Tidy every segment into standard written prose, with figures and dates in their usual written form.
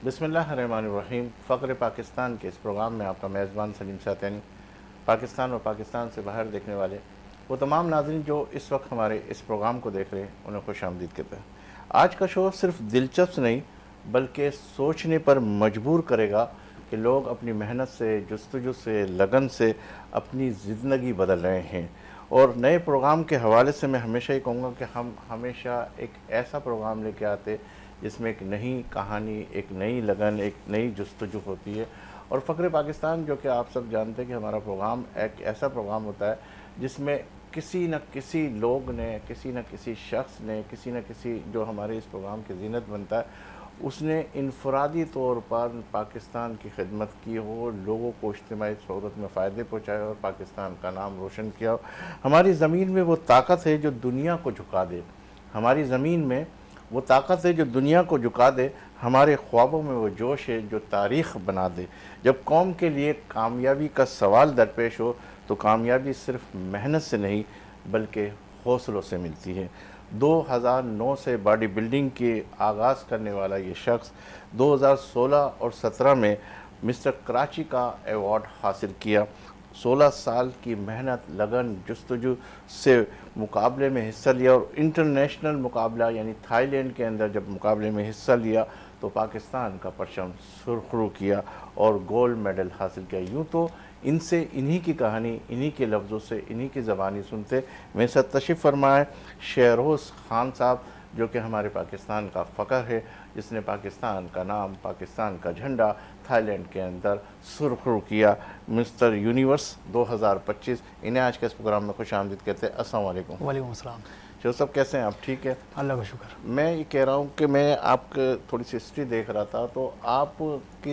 बिस्मिल्लाहिर्रहमानिर्रहीम। फ़क्र पाकिस्तान के इस प्रोग्राम में आपका मेज़बान सलीम सातनी, पाकिस्तान और पाकिस्तान से बाहर देखने वाले वो तमाम नाज़रीन जो इस वक्त हमारे इस प्रोग्राम को देख रहे हैं, उन्हें खुशामदीद कहते हैं। आज का शो सिर्फ दिलचस्प नहीं बल्कि सोचने पर मजबूर करेगा कि लोग अपनी मेहनत से, जस्तजू से, लगन से अपनी ज़िंदगी बदल रहे हैं। और नए प्रोग्राम के हवाले से मैं हमेशा ही कहूँगा कि हम हमेशा एक ऐसा प्रोग्राम लेके आते जिसमें एक नई कहानी, एक नई लगन, एक नई जस्तजू होती है। और फ़क्र पाकिस्तान, जो कि आप सब जानते हैं कि हमारा प्रोग्राम एक ऐसा प्रोग्राम होता है जिसमें किसी न किसी लोग ने, किसी न किसी शख्स ने, किसी न किसी जो हमारे इस प्रोग्राम की ज़ीनत बनता है, उसने इनफरादी तौर पर पाकिस्तान की खिदमत की हो, लोगों को इज्तिमाई सूरत में फ़ायदे पहुँचाए और पाकिस्तान का नाम रोशन किया हो। हमारी ज़मीन में वो ताकत है जो दुनिया को झुका दे। हमारी ज़मीन में वो ताकत है जो दुनिया को झुका दे। हमारे ख्वाबों में वो जोश है जो तारीख़ बना दे। जब कौम के लिए कामयाबी का सवाल दरपेश हो तो कामयाबी सिर्फ मेहनत से नहीं बल्कि हौसलों से मिलती है। 2009 से बॉडी बिल्डिंग के आगाज़ करने वाला ये शख्स 2016 और 17 में मिस्टर कराची का एवॉर्ड हासिल किया। 16 साल की मेहनत, लगन, जस्तजू से मुकाबले में हिस्सा लिया और इंटरनेशनल मुकाबला यानी थाईलैंड के अंदर जब मुकाबले में हिस्सा लिया तो पाकिस्तान का परचम सुरखरू किया और गोल्ड मेडल हासिल किया। यूँ तो इनसे, इन्हीं की कहानी, इन्हीं के लफ्ज़ों से, इन्हीं की ज़बानी सुनते मेरे साथ तशरीफ़ फरमाए शहरोज़ खान साहब, जो कि हमारे पाकिस्तान का फ़ख्र है, जिसने पाकिस्तान का नाम, पाकिस्तान का झंडा थाईलैंड के अंदर सुरखरू किया। मिस्टर यूनिवर्स 2025, इन्हें आज के इस प्रोग्राम में खुश आमदीद कहते हैं। अस्सलाम वालेकुम। वालेकुम अस्सलाम। जो सब कैसे हैं आप? ठीक है, अल्लाह का शुक्र। मैं ये कह रहा हूँ कि मैं आपके थोड़ी सी हिस्ट्री देख रहा था तो आपकी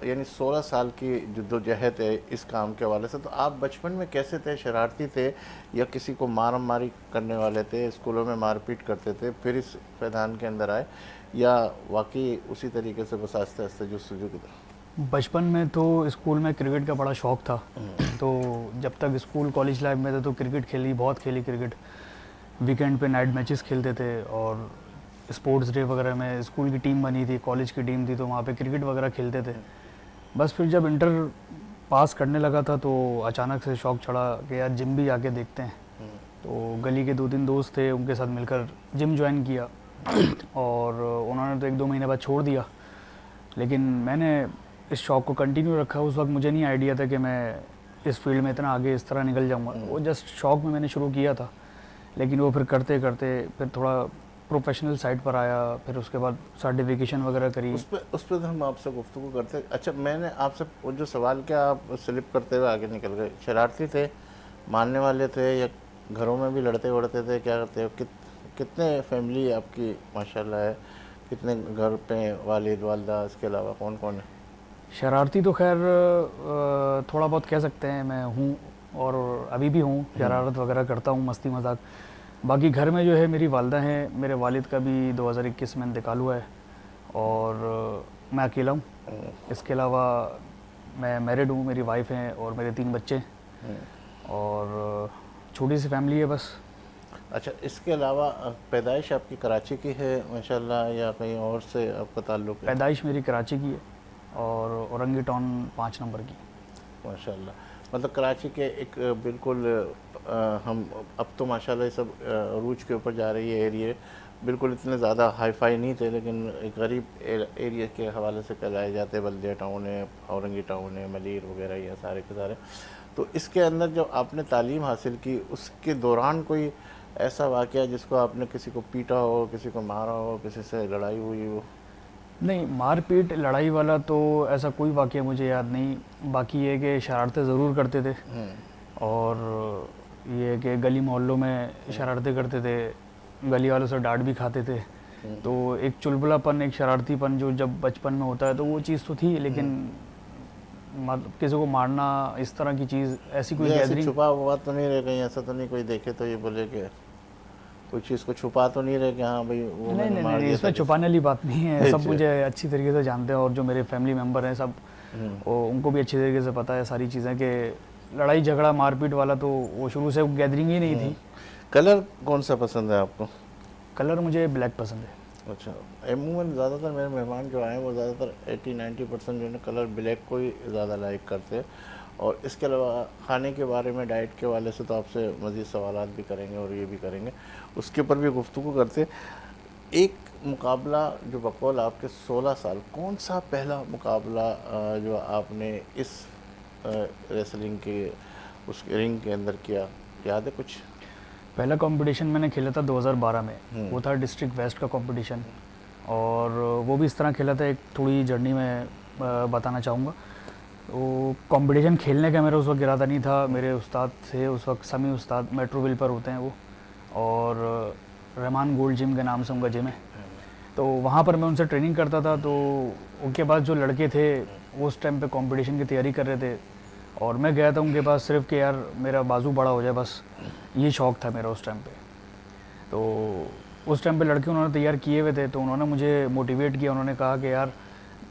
यानी 16 साल की जद्दोजहद है इस काम के हवाले से। तो आप बचपन में कैसे थे? शरारती थे या किसी को मार मारी करने वाले थे, स्कूलों में मारपीट करते थे, फिर इस मैदान के अंदर आए, या वाकई उसी तरीके से बस आस्ते आस्ते जस्तजू की तरफ? बचपन में तो स्कूल में क्रिकेट का बड़ा शौक़ था। तो जब तक स्कूल कॉलेज लाइफ में थे तो क्रिकेट बहुत खेली क्रिकेट। वीकेंड पे नाइट मैचेस खेलते थे और स्पोर्ट्स डे वगैरह में स्कूल की टीम बनी थी, कॉलेज की टीम थी, तो वहाँ पे क्रिकेट वगैरह खेलते थे। बस फिर जब इंटर पास करने लगा था तो अचानक से शौक़ चढ़ा कि यार जिम भी जाके देखते हैं। तो गली के 2-3 दोस्त थे, उनके साथ मिलकर जिम ज्वाइन किया और उन्होंने तो 1-2 महीने बाद छोड़ दिया, लेकिन मैंने इस शौक़ को कंटिन्यू रखा। उस वक्त मुझे नहीं आइडिया था कि मैं इस फील्ड में इतना आगे इस तरह निकल जाऊंगा। वो जस्ट शौक़ में मैंने शुरू किया था, लेकिन वो फिर करते करते फिर थोड़ा प्रोफेशनल साइड पर आया, फिर उसके बाद सर्टिफिकेशन वगैरह करी। उस पर हम आपसे गुफ्तगू करते। अच्छा, मैंने आपसे वो जो सवाल किया, आप स्लिप करते हुए आगे निकल गए। शरारती थे, मारने वाले थे, या घरों में भी लड़ते वड़ते थे, क्या करते हो? कितने फैमिली आपकी माशाल्लाह है? कितने घर पे वालिद वालदा, इसके अलावा कौन कौन है? शरारती तो खैर थोड़ा बहुत कह सकते हैं मैं हूँ, और अभी भी हूँ, शरारत वगैरह करता हूँ, मस्ती मजाक। बाकी घर में जो है मेरी वालदा हैं, मेरे वालिद का भी 2021 में इंतकाल हुआ है और मैं अकेला हूँ। इसके अलावा मैं मैरिड हूँ, मेरी वाइफ हैं और मेरे 3 बच्चे और छोटी सी फैमिली है बस। अच्छा, इसके अलावा पैदाइश आपकी कराची की है माशाल्लाह, या कहीं और से आपका ताल्लुक़ है? पैदाइश मेरी कराची की है और औरंगी टाउन 5 नंबर की। माशाल्लाह, मतलब कराची के एक बिल्कुल हम अब तो माशाल्लाह ये सब अरूज के ऊपर जा रही है एरिया। बिल्कुल इतने ज़्यादा हाई फाई नहीं थे, लेकिन एक गरीब एरिया के हवाले से कहलाए जाते। बल्दिया टाउन है, औरंगी टाउन है, मलीर वगैरह, ये सारे के सारे। तो इसके अंदर जब आपने तालीम हासिल की, उसके दौरान कोई ऐसा वाक़या जिसको आपने किसी को पीटा हो, किसी को मारा हो, किसी से लड़ाई हुई हो? नहीं, मारपीट लड़ाई वाला तो ऐसा कोई वाक़या मुझे याद नहीं। बाकी ये कि शरारतें ज़रूर करते थे और ये कि गली मोहल्लों में शरारतें करते थे, गली वालों से डांट भी खाते थे। तो एक चुलबुलापन, एक शरारतीपन जो जब बचपन में होता है तो वो चीज़ तो थी, लेकिन किसी को मारना, इस तरह की चीज़, ऐसी कोई गैदरिंग। छुपा हुआ तो नहीं रह गई? ऐसा तो नहीं कोई देखे तो ये बोले कि कोई चीज़ को छुपा तो नहीं रहे कि हाँ भाई वो नहीं मैंने नहीं मार नहीं, दिया इसमें था? छुपाने वाली बात नहीं है। सब मुझे अच्छी तरीके से जानते हैं और जो मेरे फैमिली मेम्बर हैं सब, उनको भी अच्छी तरीके से पता है सारी चीज़ें कि लड़ाई झगड़ा मारपीट वाला तो वो शुरू से गैदरिंग ही नहीं थी। कलर कौन सा पसंद है आपको? कलर मुझे ब्लैक पसंद है। अच्छा, अमूमन ज़्यादातर मेरे मेहमान जो आए हैं वो ज़्यादातर 80-90% जो है ना कलर ब्लैक को ही ज़्यादा लाइक करते हैं। और इसके अलावा खाने के बारे में, डाइट के वाले से तो आपसे मज़ीद सवालात भी करेंगे और ये भी करेंगे, उसके ऊपर भी गुफ्तगू करते। एक मुकाबला जो बकौल आपके 16 साल, कौन सा पहला मुकाबला जो आपने इस रेसलिंग के उस रिंग के अंदर किया, याद है कुछ? पहला कंपटीशन मैंने खेला था 2012 में, वो था डिस्ट्रिक्ट वेस्ट का कंपटीशन। और वो भी इस तरह खेला था, एक थोड़ी जर्नी में बताना चाहूँगा। वो कंपटीशन खेलने का मेरा उस वक्त इरादा नहीं था। मेरे उस्ताद थे उस वक्त, समी उस्ताद, मेट्रोविल पर होते हैं वो, और रहमान गोल्ड जिम के नाम से उनका जिम है। तो वहाँ पर मैं उनसे ट्रेनिंग करता था। तो उनके पास जो लड़के थे वो उस टाइम पे कंपटीशन की तैयारी कर रहे थे, और मैं गया था उनके पास सिर्फ कि यार मेरा बाजू बड़ा हो जाए, बस ये शौक़ था मेरा उस टाइम पे। तो उस टाइम पे लड़के उन्होंने तैयार किए हुए थे, तो उन्होंने मुझे मोटिवेट किया। उन्होंने कहा कि यार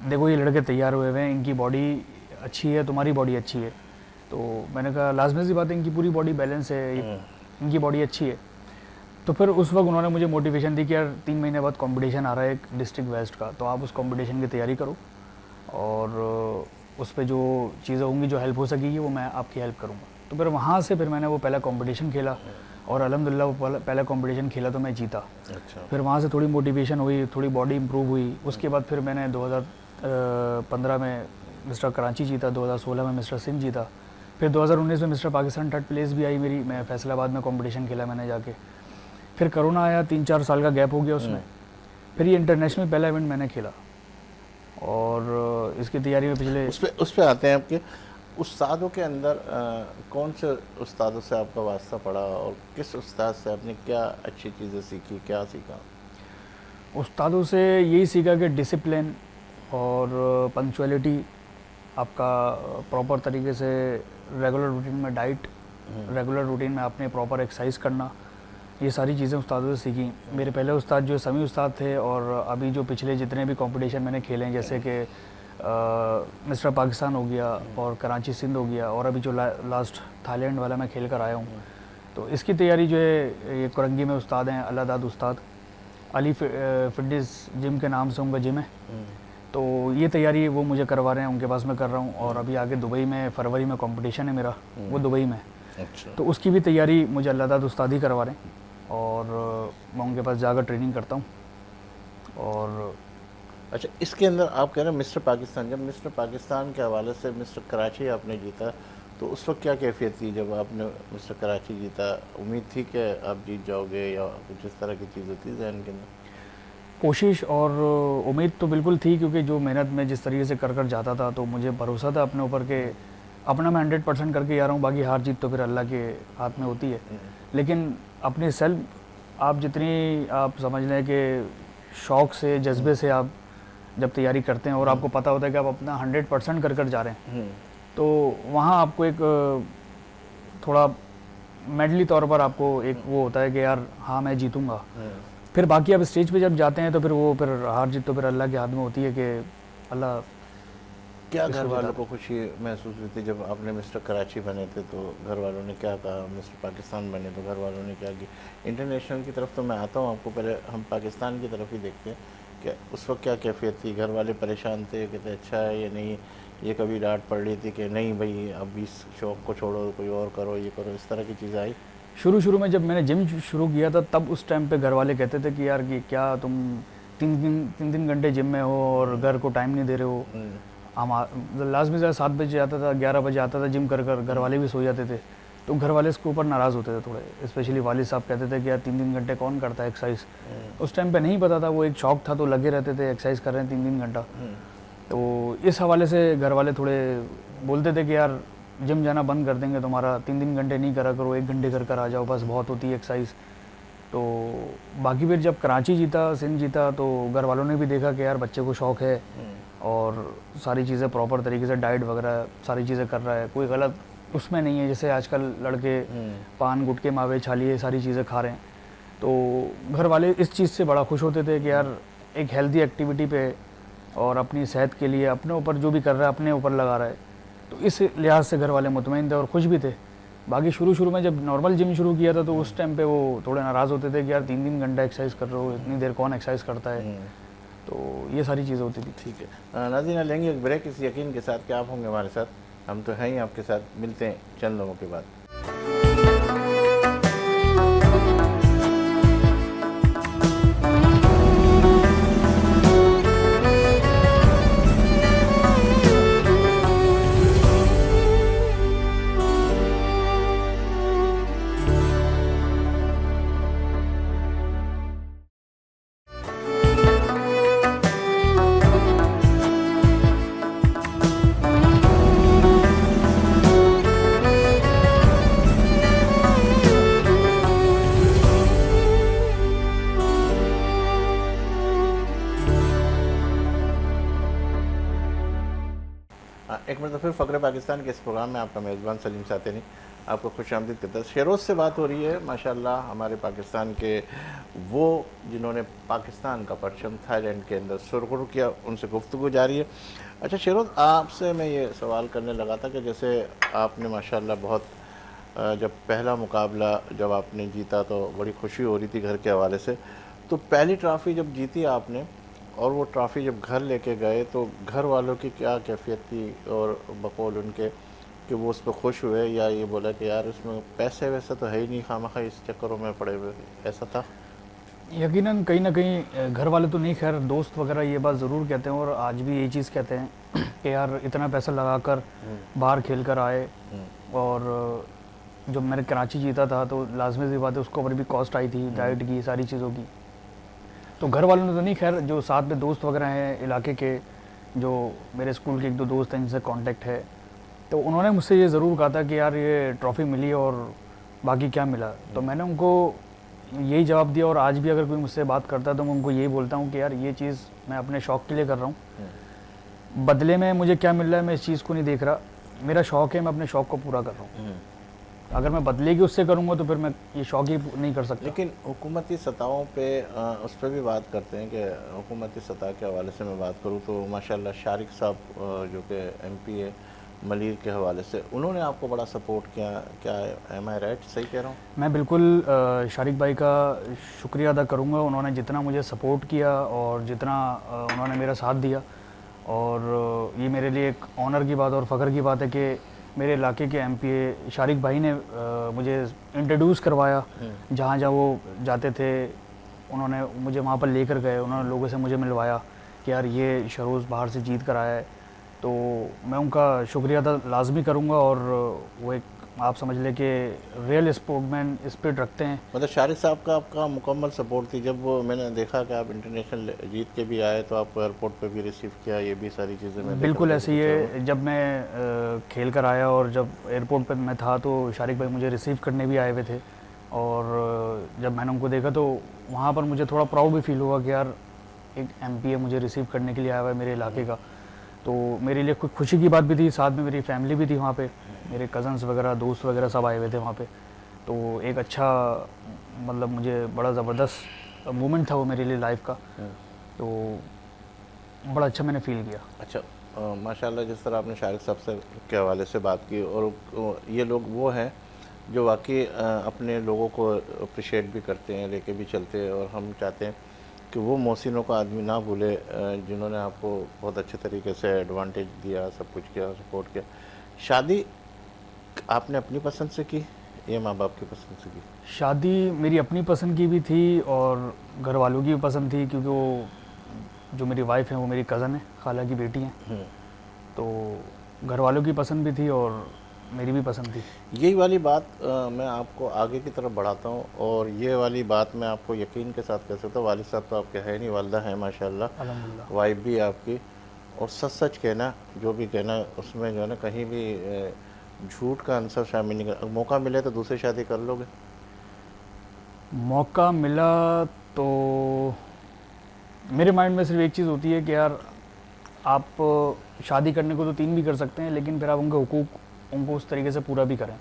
देखो, ये लड़के तैयार हुए हुए हैं, इनकी बॉडी अच्छी है, तुम्हारी बॉडी अच्छी है। तो मैंने कहा लाजमी सी बात है, इनकी पूरी बॉडी बैलेंस है, इनकी बॉडी अच्छी है। तो फिर उस वक्त उन्होंने मुझे मोटिवेशन दी कि यार 3 महीने बाद कंपटीशन आ रहा है एक डिस्ट्रिक्ट वेस्ट का, तो आप उस कंपटीशन की तैयारी करो, और उस पर जो चीज़ें होंगी, जो हेल्प हो सकेगी, वो मैं आपकी हेल्प करूँगा। तो फिर वहाँ से फिर मैंने वो पहला कंपटीशन खेला, और अल्हम्दुलिल्लाह वो पहला कंपटीशन खेला तो मैं जीता। अच्छा। फिर वहाँ से थोड़ी मोटिवेशन हुई, थोड़ी बॉडी इंप्रूव हुई। उसके बाद फिर मैंने 2015 में मिस्टर कराची जीता, 2016 में मिस्टर सिंध जीता, फिर 2019 में मिस्टर पाकिस्तान 3rd प्लेस भी आई मेरी। मैं फैसलाबाद में कंपटीशन खेला मैंने जाके। फिर कोरोना आया, 3-4 साल का गैप हो गया उसमें। फिर ये इंटरनेशनल पहला इवेंट मैंने खेला, और इसकी तैयारी में पिछले उस पे आते हैं आपके उस्तादों के अंदर। कौन से उस्तादों से आपका वास्ता पड़ा, और किस उस्ताद से आपने क्या अच्छी चीज़ें सीखी, क्या सीखा? उस्तादों से यही सीखा कि डिसिप्लिन और पंक्चुअलिटी, आपका प्रॉपर तरीके से रेगुलर रूटीन में डाइट, रेगुलर रूटीन में आपने प्रॉपर एक्सरसाइज करना, ये सारी चीज़ें उस्तादों से सीखी। मेरे पहले उस्ताद जो समी उस्ताद थे, और अभी जो पिछले जितने भी कंपटीशन मैंने खेले हैं, जैसे कि मिस्टर पाकिस्तान हो गया, और कराची सिंध हो गया, और अभी जो लास्ट थाईलैंड वाला मैं खेल कर आया हूँ, तो इसकी तैयारी जो है, ये कुरंगी में उस्ताद हैं अल्लाहदाद उस्ताद, अली फिटनेस जिम के नाम से उनका जिम है। तो ये तैयारी वो मुझे करवा रहे हैं, उनके पास मैं कर रहा हूँ। और अभी आगे दुबई में फरवरी में कंपटीशन है मेरा, वो दुबई में। अच्छा। तो उसकी भी तैयारी मुझे अल्लाहदाद उस्ताद ही करवा रहे हैं, और मैं उनके पास जाकर ट्रेनिंग करता हूँ। और अच्छा, इसके अंदर आप कह रहे हैं मिस्टर पाकिस्तान, जब मिस्टर पाकिस्तान के हवाले से मिस्टर कराची आपने जीता, तो उस वक्त क्या कैफियत थी जब आपने मिस्टर कराची जीता? उम्मीद थी कि आप जीत जाओगे, या कुछ इस तरह की चीज़ होती है जहन के अंदर? कोशिश और उम्मीद तो बिल्कुल थी, क्योंकि जो मेहनत मैं जिस तरीके से कर जाता था, तो मुझे भरोसा था अपने ऊपर के अपना मैं 100% करके आ रहा हूँ। बाकी हार जीत तो फिर अल्लाह के हाथ में होती है। लेकिन अपने सेल्फ आप जितनी आप समझ लें कि शौक़ से, जज्बे से आप जब तैयारी करते हैं, और आपको पता होता है कि आप अपना 100% कर जा रहे हैं, तो वहाँ आपको एक थोड़ा मेंटली तौर पर आपको एक वो होता है कि यार हाँ मैं जीतूँगा। फिर बाकी आप स्टेज पे जब जाते हैं, तो फिर वो फिर हार जीत तो फिर अल्लाह के हाथ में होती है कि अल्लाह। क्या घर वालों को खुशी महसूस हुई थी जब आपने मिस्टर कराची बने थे? तो घर वालों ने क्या कहा? मिस्टर पाकिस्तान बने तो घर वालों ने क्या की? इंटरनेशनल की तरफ तो मैं आता हूँ, आपको पहले हम पाकिस्तान की तरफ ही देखते हैं। क्या उस वक्त क्या कैफियत थी? घर वाले परेशान थे, कहते अच्छा है या नहीं? ये कभी डांट पड़ रही थी कि नहीं भाई अब इस शौक़ को छोड़ो, कोई और करो, ये करो, इस तरह की चीज़ आई? शुरू में जब मैंने जिम शुरू किया था, तब उस टाइम पे घर वाले कहते थे कि यार कि क्या तुम 3 घंटे जिम में हो और घर को टाइम नहीं दे रहे हो। हम लाजमी से 7 बजे आता था, 11 बजे आता था जिम कर घर वाले भी सो जाते थे। तो घर वाले इसके ऊपर नाराज़ होते थे थोड़े, स्पेशली वालिद साहब कहते थे कि यार 3 घंटे कौन करता है एक्सरसाइज। उस टाइम पे नहीं पता था, वो एक शौक़ था, तो लगे रहते थे एक्सरसाइज कर रहे हैं 3 घंटा। तो इस हवाले से घर वाले थोड़े बोलते थे कि यार जिम जाना बंद कर देंगे तुम्हारा, 3 घंटे नहीं करा करो, 1 घंटे कर आ जाओ, बस बहुत होती है एक्सरसाइज। तो बाकी फिर जब कराची जीता, सिंध जीता, तो घर वालों ने भी देखा कि यार बच्चे को शौक़ है, और सारी चीज़ें प्रॉपर तरीके से डाइट वगैरह सारी चीज़ें कर रहा है, कोई गलत उसमें नहीं है। जैसे आजकल लड़के पान गुटके मावे छालिए सारी चीज़ें खा रहे हैं, तो घर वाले इस चीज़ से बड़ा खुश होते थे कि यार एक हेल्दी एक्टिविटी पे और अपनी सेहत के लिए अपने ऊपर जो भी कर रहा है अपने ऊपर लगा रहा है। तो इस लिहाज से घर वाले मुतमईन थे और खुश भी थे बाकी शुरू में जब नॉर्मल जिम शुरू किया था तो उस टाइम पे वो थोड़े नाराज़ होते थे कि यार 3-3 घंटा एक्सरसाइज कर रहे हो, इतनी देर कौन एक्सरसाइज करता है। तो ये सारी चीज़ें होती थी। ठीक है नाज़रीन, लेंगे एक ब्रेक इस यकीन के साथ कि आप होंगे हमारे साथ, हम तो हैं ही आपके साथ। मिलते हैं चंद लोगों के बाद। एक मतलब फिर फ़क्र पाकिस्तान के इस प्रोग्राम में आपका मेज़बान सलीम सातेनी आपको खुशामदीद करता है। शेरोज़ से बात हो रही है माशाल्लाह, हमारे पाकिस्तान के वो जिन्होंने पाकिस्तान का परचम थाईलैंड के अंदर सुरखरू किया, उनसे गुफ्तगू जारी है। अच्छा शेरोज़, आपसे मैं ये सवाल करने लगा था कि जैसे आपने माशाल्लाह बहुत जब पहला मुकाबला जब आपने जीता तो बड़ी खुशी हो रही थी घर के हवाले से। तो पहली ट्रॉफ़ी जब जीती आपने और वो ट्रॉफ़ी जब घर लेके गए तो घर वालों की क्या कैफियत थी, और बकौल उनके कि वो उस पर खुश हुए या ये बोला कि यार इसमें पैसे वैसे तो है ही नहीं, खामखा इस चक्करों में पड़े हुए, ऐसा था? यकीनन कहीं ना कहीं घर वाले तो नहीं, खैर दोस्त वगैरह ये बात ज़रूर कहते हैं और आज भी यही चीज़ कहते हैं कि यार इतना पैसा लगाकर बाहर खेल कर आए, और जब मैंने कराची जीता था तो लाजमी सी बात है उसको ऊपर भी कॉस्ट आई थी, डाइट की, सारी चीज़ों की। तो घर वालों ने तो नहीं, खैर जो साथ में दोस्त वगैरह हैं इलाके के, जो मेरे स्कूल के 1-2 दोस्त हैं जिनसे कांटेक्ट है, तो उन्होंने मुझसे ये ज़रूर कहा था कि यार ये ट्रॉफ़ी मिली और बाकी क्या मिला। तो मैंने उनको यही जवाब दिया, और आज भी अगर कोई मुझसे बात करता है तो मैं उनको यही बोलता हूँ कि यार ये चीज़ मैं अपने शौक़ के लिए कर रहा हूँ, बदले में मुझे क्या मिल रहा है मैं इस चीज़ को नहीं देख रहा। मेरा शौक़ है, मैं अपने शौक़ को पूरा कर रहा हूँ। अगर मैं बदले की उससे करूँगा तो फिर मैं ये शौक़ ही नहीं कर सकता। लेकिन हुकूमती सतहों पे उस पर भी बात करते हैं कि हुकूमती सतह के हवाले से मैं बात करूँ तो माशाल्लाह शारिक साहब जो कि MP है मलिर के हवाले से, उन्होंने आपको बड़ा सपोर्ट किया, क्या एम आई राइट, सही कह रहा हूँ? मैं बिल्कुल शारिक भाई का शुक्रिया अदा करूँगा। उन्होंने जितना मुझे सपोर्ट किया और जितना उन्होंने मेरा साथ दिया, और ये मेरे लिए एक ऑनर की बात और फ़ख्र की बात है कि मेरे इलाके के MPA शारिक भाई ने मुझे इंट्रोड्यूस करवाया। जहाँ जहाँ वो जाते थे उन्होंने मुझे वहाँ पर लेकर गए, उन्होंने लोगों से मुझे मिलवाया कि यार ये शरोज़ बाहर से जीत कर आया है। तो मैं उनका शुक्रिया अदा लाजमी करूँगा, और वो एक आप समझ लें कि रियल स्पोर्टमैन स्पिरिट रखते हैं। मतलब शारिक साहब का आपका मुकम्मल सपोर्ट थी। जब वो मैंने देखा कि आप इंटरनेशनल जीत के भी आए तो आपको एयरपोर्ट पे भी रिसीव किया, ये भी सारी चीज़ें मैं बिल्कुल ऐसे ही है। जब मैं खेल कर आया और जब एयरपोर्ट पे मैं था तो शारिक भाई मुझे रिसीव करने भी आए हुए थे, और जब मैंने उनको देखा तो वहाँ पर मुझे थोड़ा प्राउड भी फील हुआ कि यार एक MPA मुझे रिसीव करने के लिए आया हुआ है मेरे इलाके का। तो मेरे लिए कुछ खुशी की बात भी थी, साथ में मेरी फैमिली भी थी वहाँ पे, मेरे कज़न्स वगैरह, दोस्त वगैरह सब आए हुए थे वहाँ पे। तो एक अच्छा मतलब मुझे बड़ा ज़बरदस्त मोमेंट था वो मेरे लिए लाइफ का, तो बड़ा अच्छा मैंने फ़ील किया। अच्छा माशाल्लाह, जिस तरह आपने शारिक साहब से के हवाले से बात की, और ये लोग वो हैं जो वाकई अपने लोगों को अप्रिशिएट भी करते हैं, लेके भी चलते हैं, और हम चाहते हैं कि वो मोहसिनों को आदमी ना भूले जिन्होंने आपको बहुत अच्छे तरीके से एडवांटेज दिया, सब कुछ किया, सपोर्ट किया। शादी आपने अपनी पसंद से की या माँ बाप की पसंद से की? शादी मेरी अपनी पसंद की भी थी और घर वालों की भी पसंद थी, क्योंकि वो जो मेरी वाइफ है वो मेरी कज़न है, खाला की बेटी हैं। तो घर वालों की पसंद भी थी और मेरी भी पसंद थी। यही वाली बात मैं आपको आगे की तरफ बढ़ाता हूँ, और ये वाली बात मैं आपको यकीन के साथ कह सकता हूँ। वालिद साहब तो आपके है नहीं, वालदा है माशाल्लाह, अल्हम्दुलिल्लाह। वाइफ भी आपकी, और सच सच कहना, जो भी कहना उसमें जो है ना कहीं भी झूठ का आंसर शामिल नहीं कर। मौका मिले तो दूसरी शादी कर लोगे? मौका मिला तो मेरे माइंड में सिर्फ एक चीज़ होती है कि यार आप शादी करने को तो 3 भी कर सकते हैं, लेकिन फिर आप उनके हुकूक उनको उस तरीके से पूरा भी करें।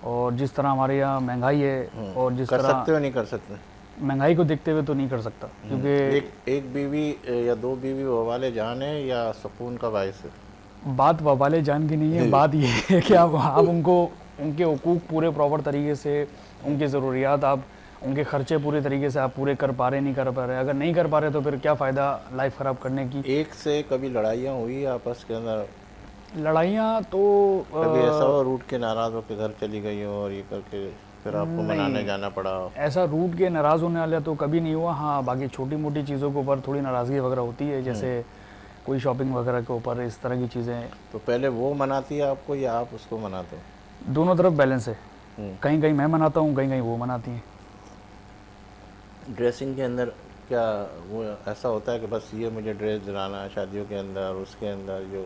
और जिस तरह हमारे यहाँ महंगाई है, और जिस कर तरह सकते हो नहीं कर सकते? महंगाई को देखते हुए तो नहीं कर सकता, क्योंकि एक बीवी या 2 बीवी वाले जान है या सुकून का बायस है? बात वबाले जान की नहीं है, बात ये है कि आप उनको उनके हुकूक पूरे प्रॉपर तरीके से, उनकी ज़रूरियात आप, उनके खर्चे पूरे तरीके से आप पूरे कर पा रहे नहीं कर पा रहे। अगर नहीं कर पा रहे तो फिर क्या फ़ायदा लाइफ ख़राब करने की। एक से कभी लड़ाइयाँ हुई आपस के अंदर? लड़ाइयाँ तो कभी ऐसा हो रूठ के नाराज़ होकर घर चली गई हो और ये करके फिर आपको मनाने जाना पड़ा हो? ऐसा रूठ के नाराज़ होने वाला तो कभी नहीं हुआ। हाँ, बाकी छोटी मोटी चीज़ों के ऊपर थोड़ी नाराज़गी वगैरह होती है, जैसे कोई शॉपिंग वगैरह के ऊपर, इस तरह की चीज़ें। तो पहले वो मनाती है आपको या आप उसको मनाते हो? दोनों तरफ बैलेंस है, हम्म। कहीं कहीं मैं मनाता हूँ, कहीं कहीं वो मनाती हैं। ड्रेसिंग के अंदर क्या वो ऐसा होता है कि बस ये मुझे ड्रेस दिलाना है शादियों के अंदर, उसके अंदर जो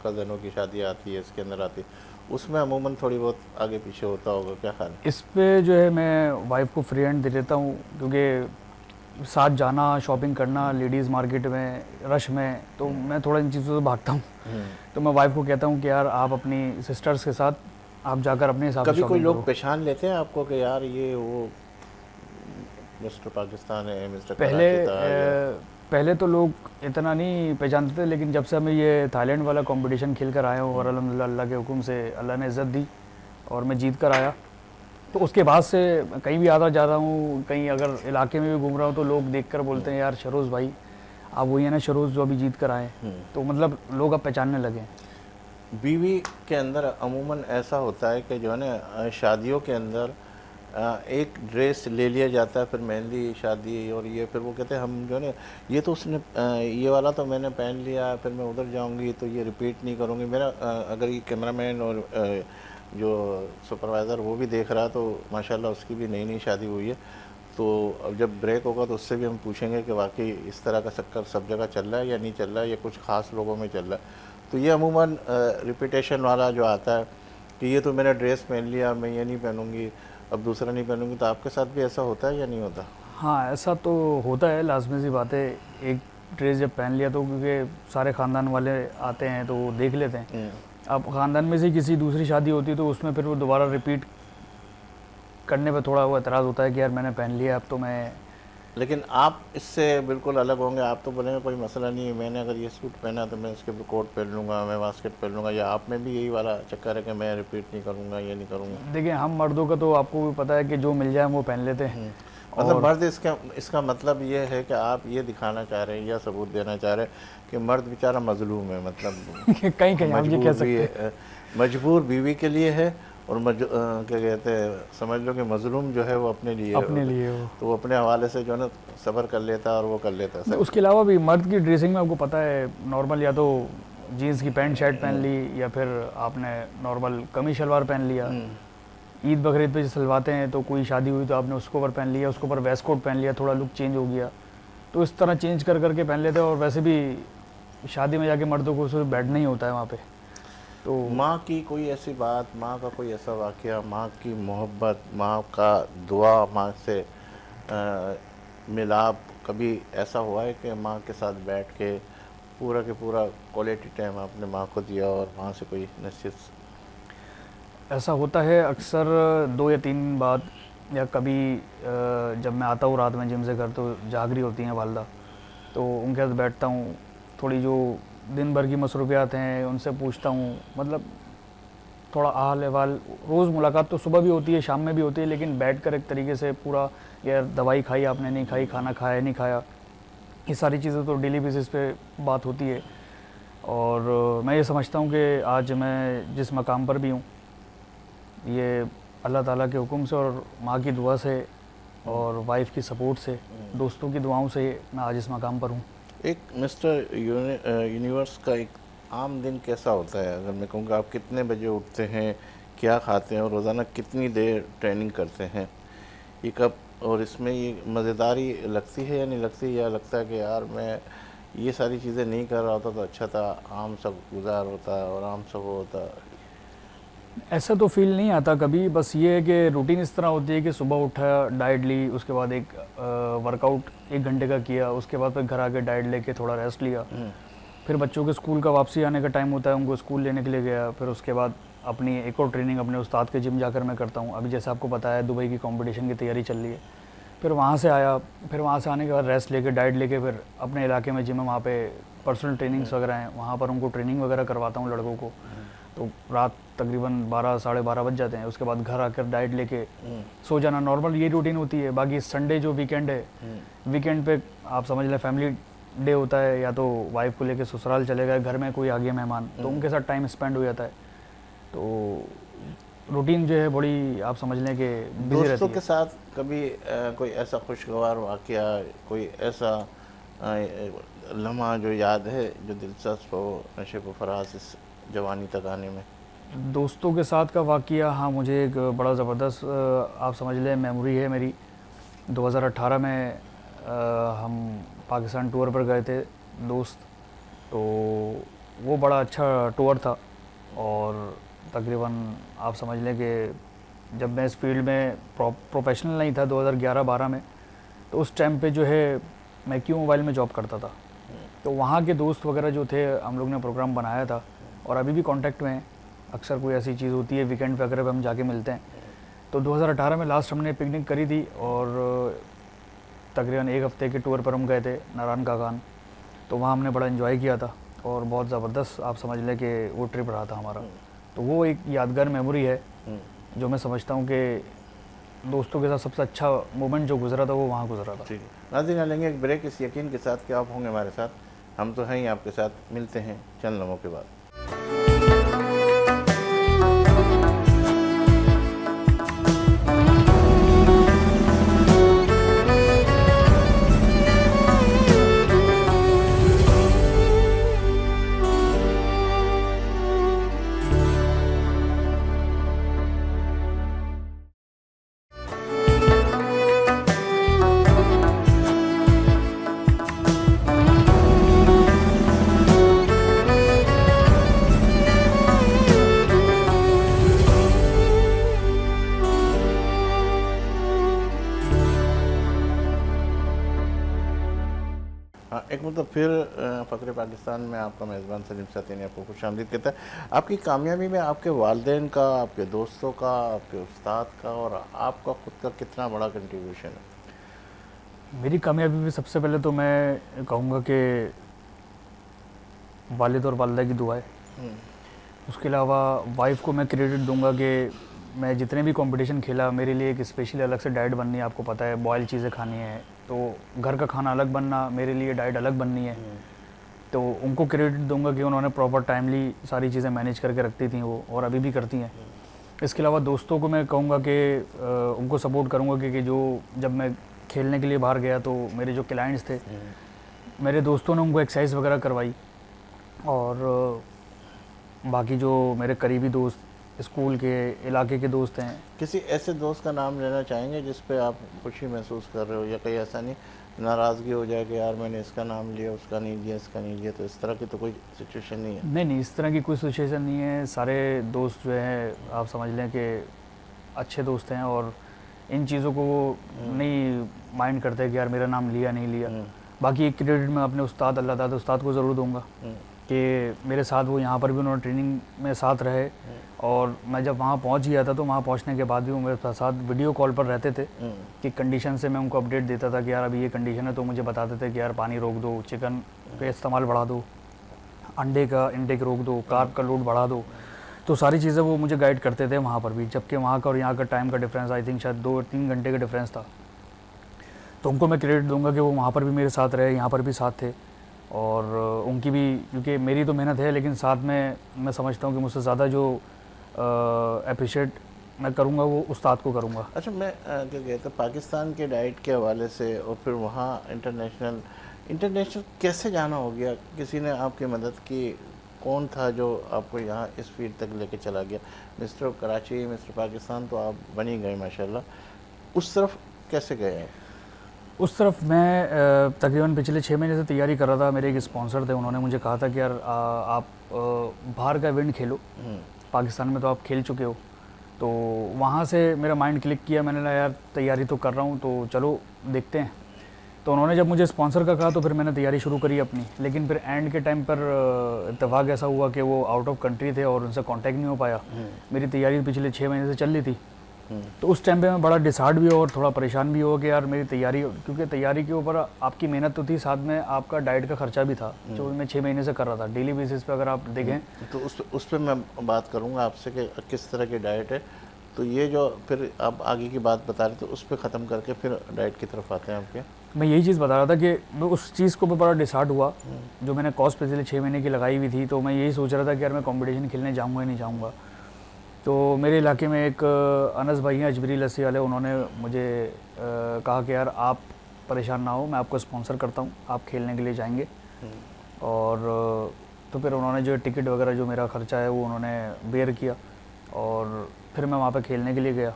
कज़नों की शादी आती है इसके अंदर आती है, उसमें अमूमन थोड़ी बहुत आगे पीछे होता होगा, क्या ख्याल है? इस पे जो है मैं वाइफ को फ्री हैंड दे देता हूँ, क्योंकि साथ जाना, शॉपिंग करना लेडीज़ मार्केट में रश में, तो मैं थोड़ा इन चीज़ों से भागता हूँ। तो मैं वाइफ को कहता हूँ कि यार आप अपनी सिस्टर्स के साथ आप जाकर अपने हिसाब से कभी कोई शॉपिंग लोग करो। पहचान लेते हैं आपको कि यार ये वो मिस्टर पाकिस्तान है, मिस्टर पहले कराची था या? पहले तो लोग इतना नहीं पहचानते थे, लेकिन जब से हमें ये थाईलैंड वाला कंपटीशन खेल कर आए हूँ और अल्हम्दुलिल्लाह अल्लाह के हुक्म से अल्लाह ने इज़्ज़त दी और मैं जीत कर आया, तो उसके बाद से कहीं भी आता जा रहा हूँ, कहीं अगर इलाके में भी घूम रहा हूँ तो लोग देखकर बोलते हैं यार शरोज़ भाई आप वही है ना शरोज़ जो अभी जीत कर आए। तो मतलब लोग अब पहचानने लगे। बीवी के अंदर अमूमन ऐसा होता है कि जो है ना शादियों के अंदर एक ड्रेस ले लिया जाता है, फिर मेहंदी शादी और ये, फिर वो कहते हैं हम जो है ना ये तो उसने ये वाला तो मैंने पहन लिया, फिर मैं उधर जाऊंगी तो ये रिपीट नहीं करूंगी। मेरा अगर ये कैमरामैन और जो सुपरवाइज़र वो भी देख रहा है तो माशाल्लाह उसकी भी नई नई शादी हुई है, तो अब जब ब्रेक होगा तो उससे भी हम पूछेंगे कि वाकई इस तरह का चक्कर सब जगह चल रहा है या नहीं चल रहा है, या कुछ ख़ास लोगों में चल रहा है। तो ये अमूमन रिपीटेशन वाला जो आता है कि ये तो मैंने ड्रेस पहन लिया, मैं ये नहीं पहनूंगी, अब दूसरा नहीं पहनूंगी, तो आपके साथ भी ऐसा होता है या नहीं होता? हाँ, ऐसा तो होता है, लाजमी सी बात है। एक ड्रेस जब पहन लिया तो क्योंकि सारे ख़ानदान वाले आते हैं तो वो देख लेते हैं। अब ख़ानदान में से किसी दूसरी शादी होती है तो उसमें फिर वो दोबारा रिपीट करने पे थोड़ा वो एतराज़ होता है कि यार मैंने पहन लिया अब तो मैं। लेकिन आप इससे बिल्कुल अलग होंगे, आप तो बोलेंगे कोई मसला नहीं है, मैंने अगर ये सूट पहना तो मैं इसके ऊपर कोट पहन लूँगा, मैं बास्केट पहन लूँगा, या आप में भी यही वाला चक्कर है कि मैं रिपीट नहीं करूँगा, ये नहीं करूँगा? देखिए हम मर्दों का तो आपको भी पता है कि जो मिल जाए वो पहन लेते हैं। मतलब और मर्द इसका मतलब ये है कि आप ये दिखाना चाह रहे हैं या सबूत देना चाह रहे हैं कि मर्द बेचारा मजलूम है, मतलब कहीं कहीं आप ये कह मजबूर सकते भी हैं। है, मजबूर बीवी के लिए है, और क्या कहते हैं, समझ लो कि मजलूम जो है वो अपने लिए है। अपने लिए वो। तो वो अपने हवाले से जो है ना सब्र कर लेता है और वो कर लेता है सब। उसके अलावा भी मर्द की ड्रेसिंग में आपको पता है नॉर्मल या तो जीन्स की पैंट शर्ट पहन ली या फिर आपने नॉर्मल कमीज शलवार पहन लिया। ईद बकरीद पे सिलवाते हैं तो कोई शादी हुई तो आपने उसको ऊपर पहन लिया, उसके ऊपर वेस्ट कोट पहन लिया, थोड़ा लुक चेंज हो गया। तो इस तरह चेंज कर करके पहन लेते हैं। और वैसे भी शादी में जाके मर्दों को सिर्फ बैठना ही होता है वहाँ पे। तो माँ की कोई ऐसी बात, माँ का कोई ऐसा वाक़या, माँ की मोहब्बत, माँ का दुआ, माँ से मिलाप, कभी ऐसा हुआ है कि माँ के साथ बैठ के पूरा के पूरा क्वालिटी टाइम आपने माँ को दिया और माँ से कोई नसीहत? ऐसा होता है अक्सर 2 या 3 बार, या कभी जब मैं आता हूँ रात में जिम से घर तो जाग रही होती हैं वालदा, तो उनके साथ बैठता हूँ, थोड़ी जो दिन भर की मसरूफियात हैं उनसे पूछता हूँ, मतलब थोड़ा हाल अहवाल। रोज़ मुलाकात तो सुबह भी होती है, शाम में भी होती है, लेकिन बैठकर एक तरीके से पूरा, यार दवाई खाई आपने नहीं खाई, खाना खाया नहीं खाया, ये सारी चीज़ें तो डेली बेसिस पे बात होती है। और मैं ये समझता हूँ कि आज मैं जिस मकाम पर भी हूँ ये अल्लाह ताला के हुक्म से और माँ की दुआ से और वाइफ की सपोर्ट से, दोस्तों की दुआओं से मैं आज इस मकाम पर हूँ। एक मिस्टर यूनिवर्स का एक आम दिन कैसा होता है? अगर मैं कहूँगा आप कितने बजे उठते हैं, क्या खाते हैं और रोज़ाना कितनी देर ट्रेनिंग करते हैं, ये कब, और इसमें ये मज़ेदारी लगती है या नहीं लगती, या लगता है कि यार मैं ये सारी चीज़ें नहीं कर रहा होता तो अच्छा था, आम सब गुजार होता और आम सब होता? ऐसा तो फील नहीं आता कभी, बस ये है कि रूटीन इस तरह होती है कि सुबह उठा, डाइट ली, उसके बाद एक वर्कआउट 1 घंटे का किया, उसके बाद फिर घर आके डाइट लेके थोड़ा रेस्ट लिया, फिर बच्चों के स्कूल का वापसी आने का टाइम होता है, उनको स्कूल लेने के लिए गया, फिर उसके बाद अपनी एक और ट्रेनिंग अपने उस्ताद के जिम जाकर मैं करता हूँ। अभी जैसे आपको बताया दुबई की कंपटीशन की तैयारी चल रही है, फिर वहाँ से आया, फिर वहाँ से आने के बाद रेस्ट लेके डाइट लेके फिर अपने इलाके में जिम है, वहाँ पे पर्सनल ट्रेनिंग्स वगैरह हैं, वहाँ पर उनको ट्रेनिंग वगैरह करवाता हूँ लड़कों को। तो रात तकरीबन 12 साढ़े 12 बज जाते हैं। उसके बाद घर आकर डाइट लेके सो जाना, नॉर्मल ये रूटीन होती है। बाकी संडे जो वीकेंड है, वीकेंड पे आप समझ लें फैमिली डे होता है, या तो वाइफ को लेके ससुराल चले गए, घर में कोई आ गया मेहमान तो उनके साथ टाइम स्पेंड हो जाता है। तो रूटीन जो है बड़ी आप समझ लें कि बिजी रहती दोस्तों है। के साथ कभी कोई ऐसा खुशगवार वाकया, कोई ऐसा लम्हा जो याद है जो दिलचस्प हो नशे व फराज इस जवानी तक आने में? दोस्तों के साथ का वाकया, हाँ मुझे एक बड़ा ज़बरदस्त आप समझ लें मेमोरी है मेरी। 2018 में हम पाकिस्तान टूर पर गए थे दोस्त, तो वो बड़ा अच्छा टूर था। और तकरीबन आप समझ लें कि जब मैं इस फील्ड में प्रोफेशनल नहीं था 2011-12 में, तो उस टाइम पे जो है मैं क्यू मोबाइल में जॉब करता था। तो वहाँ के दोस्त वगैरह जो थे, हम लोग ने प्रोग्राम बनाया था और अभी भी कांटेक्ट में हैं। अक्सर कोई ऐसी चीज़ होती है वीकेंड वगैरह पे हम जाके मिलते हैं। तो 2018 में लास्ट हमने पिकनिक करी थी और तकरीबन एक हफ़्ते के टूर पर हम गए थे नारायण का खान। तो वहाँ हमने बड़ा इन्जॉय किया था और बहुत ज़बरदस्त आप समझ लें कि वो ट्रिप रहा था हमारा। तो वो एक यादगार मेमोरी है जो मैं समझता हूँ कि दोस्तों के साथ सबसे अच्छा मोमेंट जो गुजरा था वो वहाँ गुजरा था। ठीक है नाज़रीन, लेंगे एक ब्रेक इस यकीन के साथ कि आप होंगे हमारे साथ, हम तो हैं ही आपके साथ। मिलते हैं चंद लम्हों के बाद। हाँ, एक मतलब फिर फ़क्र पाकिस्तान में आपका मेज़बान सलीम साथी ने आपको खुशामदीद कहता है। आपकी कामयाबी में आपके वालिदैन का, आपके दोस्तों का, आपके उस्ताद का और आपका ख़ुद का कितना बड़ा कंट्रीब्यूशन है? मेरी कामयाबी में सबसे पहले तो मैं कहूँगा कि वालिद और वालिदा की दुआएं। उसके अलावा वाइफ को मैं क्रेडिट दूंगा कि मैं जितने भी कंपटीशन खेला, मेरे लिए एक स्पेशली अलग से डाइट बननी है। आपको पता है बॉयल चीज़ें खानी है, तो घर का खाना अलग बनना, मेरे लिए डाइट अलग बननी है। तो उनको क्रेडिट दूंगा कि उन्होंने प्रॉपर टाइमली सारी चीज़ें मैनेज करके रखती थी वो, और अभी भी करती हैं। इसके अलावा दोस्तों को मैं कहूँगा कि उनको सपोर्ट करूँगा कि जो जब मैं खेलने के लिए बाहर गया तो मेरे जो क्लाइंट्स थे, मेरे दोस्तों ने उनको एक्सरसाइज वगैरह करवाई। और बाकी जो मेरे करीबी दोस्त, स्कूल के इलाके के दोस्त हैं। किसी ऐसे दोस्त का नाम लेना चाहेंगे जिस पे आप खुशी महसूस कर रहे हो, या कहीं ऐसा नहीं नाराज़गी हो जाए कि यार मैंने इसका नाम लिया, उसका नहीं लिया, इसका नहीं लिया, तो इस तरह की तो कोई सिचुएशन नहीं है? नहीं, इस तरह की कोई सिचुएशन नहीं है। सारे दोस्त जो हैं आप समझ लें कि अच्छे दोस्त हैं और इन चीज़ों को वो नहीं माइंड करते कि यार मेरा नाम लिया नहीं लिया। बाकी एक क्रेडिट मैं अपने उस्ताद अल्लाह ताला उस्ताद को ज़रूर दूंगा कि मेरे साथ वो यहाँ पर भी उन्होंने ट्रेनिंग में साथ रहे। और मैं जब वहाँ पहुँच गया था तो वहाँ पहुँचने के बाद भी वो मेरे साथ वीडियो कॉल पर रहते थे कि कंडीशन से मैं उनको अपडेट देता था कि यार अभी ये कंडीशन है, तो मुझे बताते थे कि यार पानी रोक दो, चिकन का इस्तेमाल बढ़ा दो, अंडे का इंटेक रोक दो, कार्ब का लोड बढ़ा दो। तो सारी चीज़ें वो मुझे गाइड करते थे वहाँ पर भी, जबकि वहाँ का और यहाँ का टाइम का डिफरेंस आई थिंक शायद 2-3 घंटे का डिफरेंस था। तो उनको मैं क्रेडिट दूंगा कि वो वहाँ पर भी मेरे साथ रहे, यहाँ पर भी साथ थे। और उनकी भी, क्योंकि मेरी तो मेहनत है लेकिन साथ में मैं समझता हूँ कि मुझसे ज़्यादा जो अप्रिशिएट मैं करूँगा वो उस्ताद को करूँगा। अच्छा, मैं क्या कहता पाकिस्तान के डाइट के हवाले से और फिर वहाँ इंटरनेशनल कैसे जाना हो गया? किसी ने आपकी मदद की? कौन था जो आपको यहाँ इस फील्ड तक लेके चला गया? मिस्टर कराची, मिस्टर पाकिस्तान तो आप बन ही गए माशाल्लाह। उस तरफ कैसे गए आप? उस तरफ मैं तकरीबन पिछले 6 महीने से तैयारी कर रहा था। मेरे एक स्पॉन्सर थे, उन्होंने मुझे कहा था कि यार आप बाहर का इवेंट खेलो, पाकिस्तान में तो आप खेल चुके हो। तो वहाँ से मेरा माइंड क्लिक किया, मैंने कहा यार तैयारी तो कर रहा हूँ तो चलो देखते हैं। तो उन्होंने जब मुझे स्पॉन्सर का कहा तो फिर मैंने तैयारी शुरू करी अपनी। लेकिन फिर एंड के टाइम पर इत्तेफाक ऐसा हुआ कि वो आउट ऑफ कंट्री थे और उनसे कांटेक्ट नहीं हो पाया। मेरी तैयारी पिछले 6 महीने से चल रही थी तो उस टाइम पे मैं बड़ा डिसहार्ड भी हुआ और थोड़ा परेशान भी हुआ कि यार मेरी तैयारी, क्योंकि तैयारी के ऊपर आपकी मेहनत तो थी, साथ में आपका डाइट का खर्चा भी था जो मैं 6 महीने से कर रहा था डेली बेसिस पे। अगर आप देखें तो उस पर मैं बात करूँगा आपसे कि किस तरह की डाइट है। तो ये जो फिर आप आगे की बात बता रहे थे उस पर ख़त्म करके फिर डाइट की तरफ आते हैं आपके। मैं यही चीज़ बता रहा था कि मैं उस चीज़ को बड़ा डिसहार्ड हुआ जो मैंने कॉस्ट पिछले 6 महीने की लगाई हुई थी। तो मैं यही सोच रहा था कि यार मैं कंपटीशन खेलने जाऊंगा ही नहीं जाऊंगा। तो मेरे इलाके में एक अनस भाई हैं अजमेरी लस्सी वाले, उन्होंने मुझे कहा कि यार आप परेशान ना हो, मैं आपको स्पॉन्सर करता हूँ, आप खेलने के लिए जाएंगे। और तो फिर उन्होंने जो टिकट वगैरह जो मेरा ख़र्चा है वो उन्होंने बेयर किया और फिर मैं वहाँ पे खेलने के लिए गया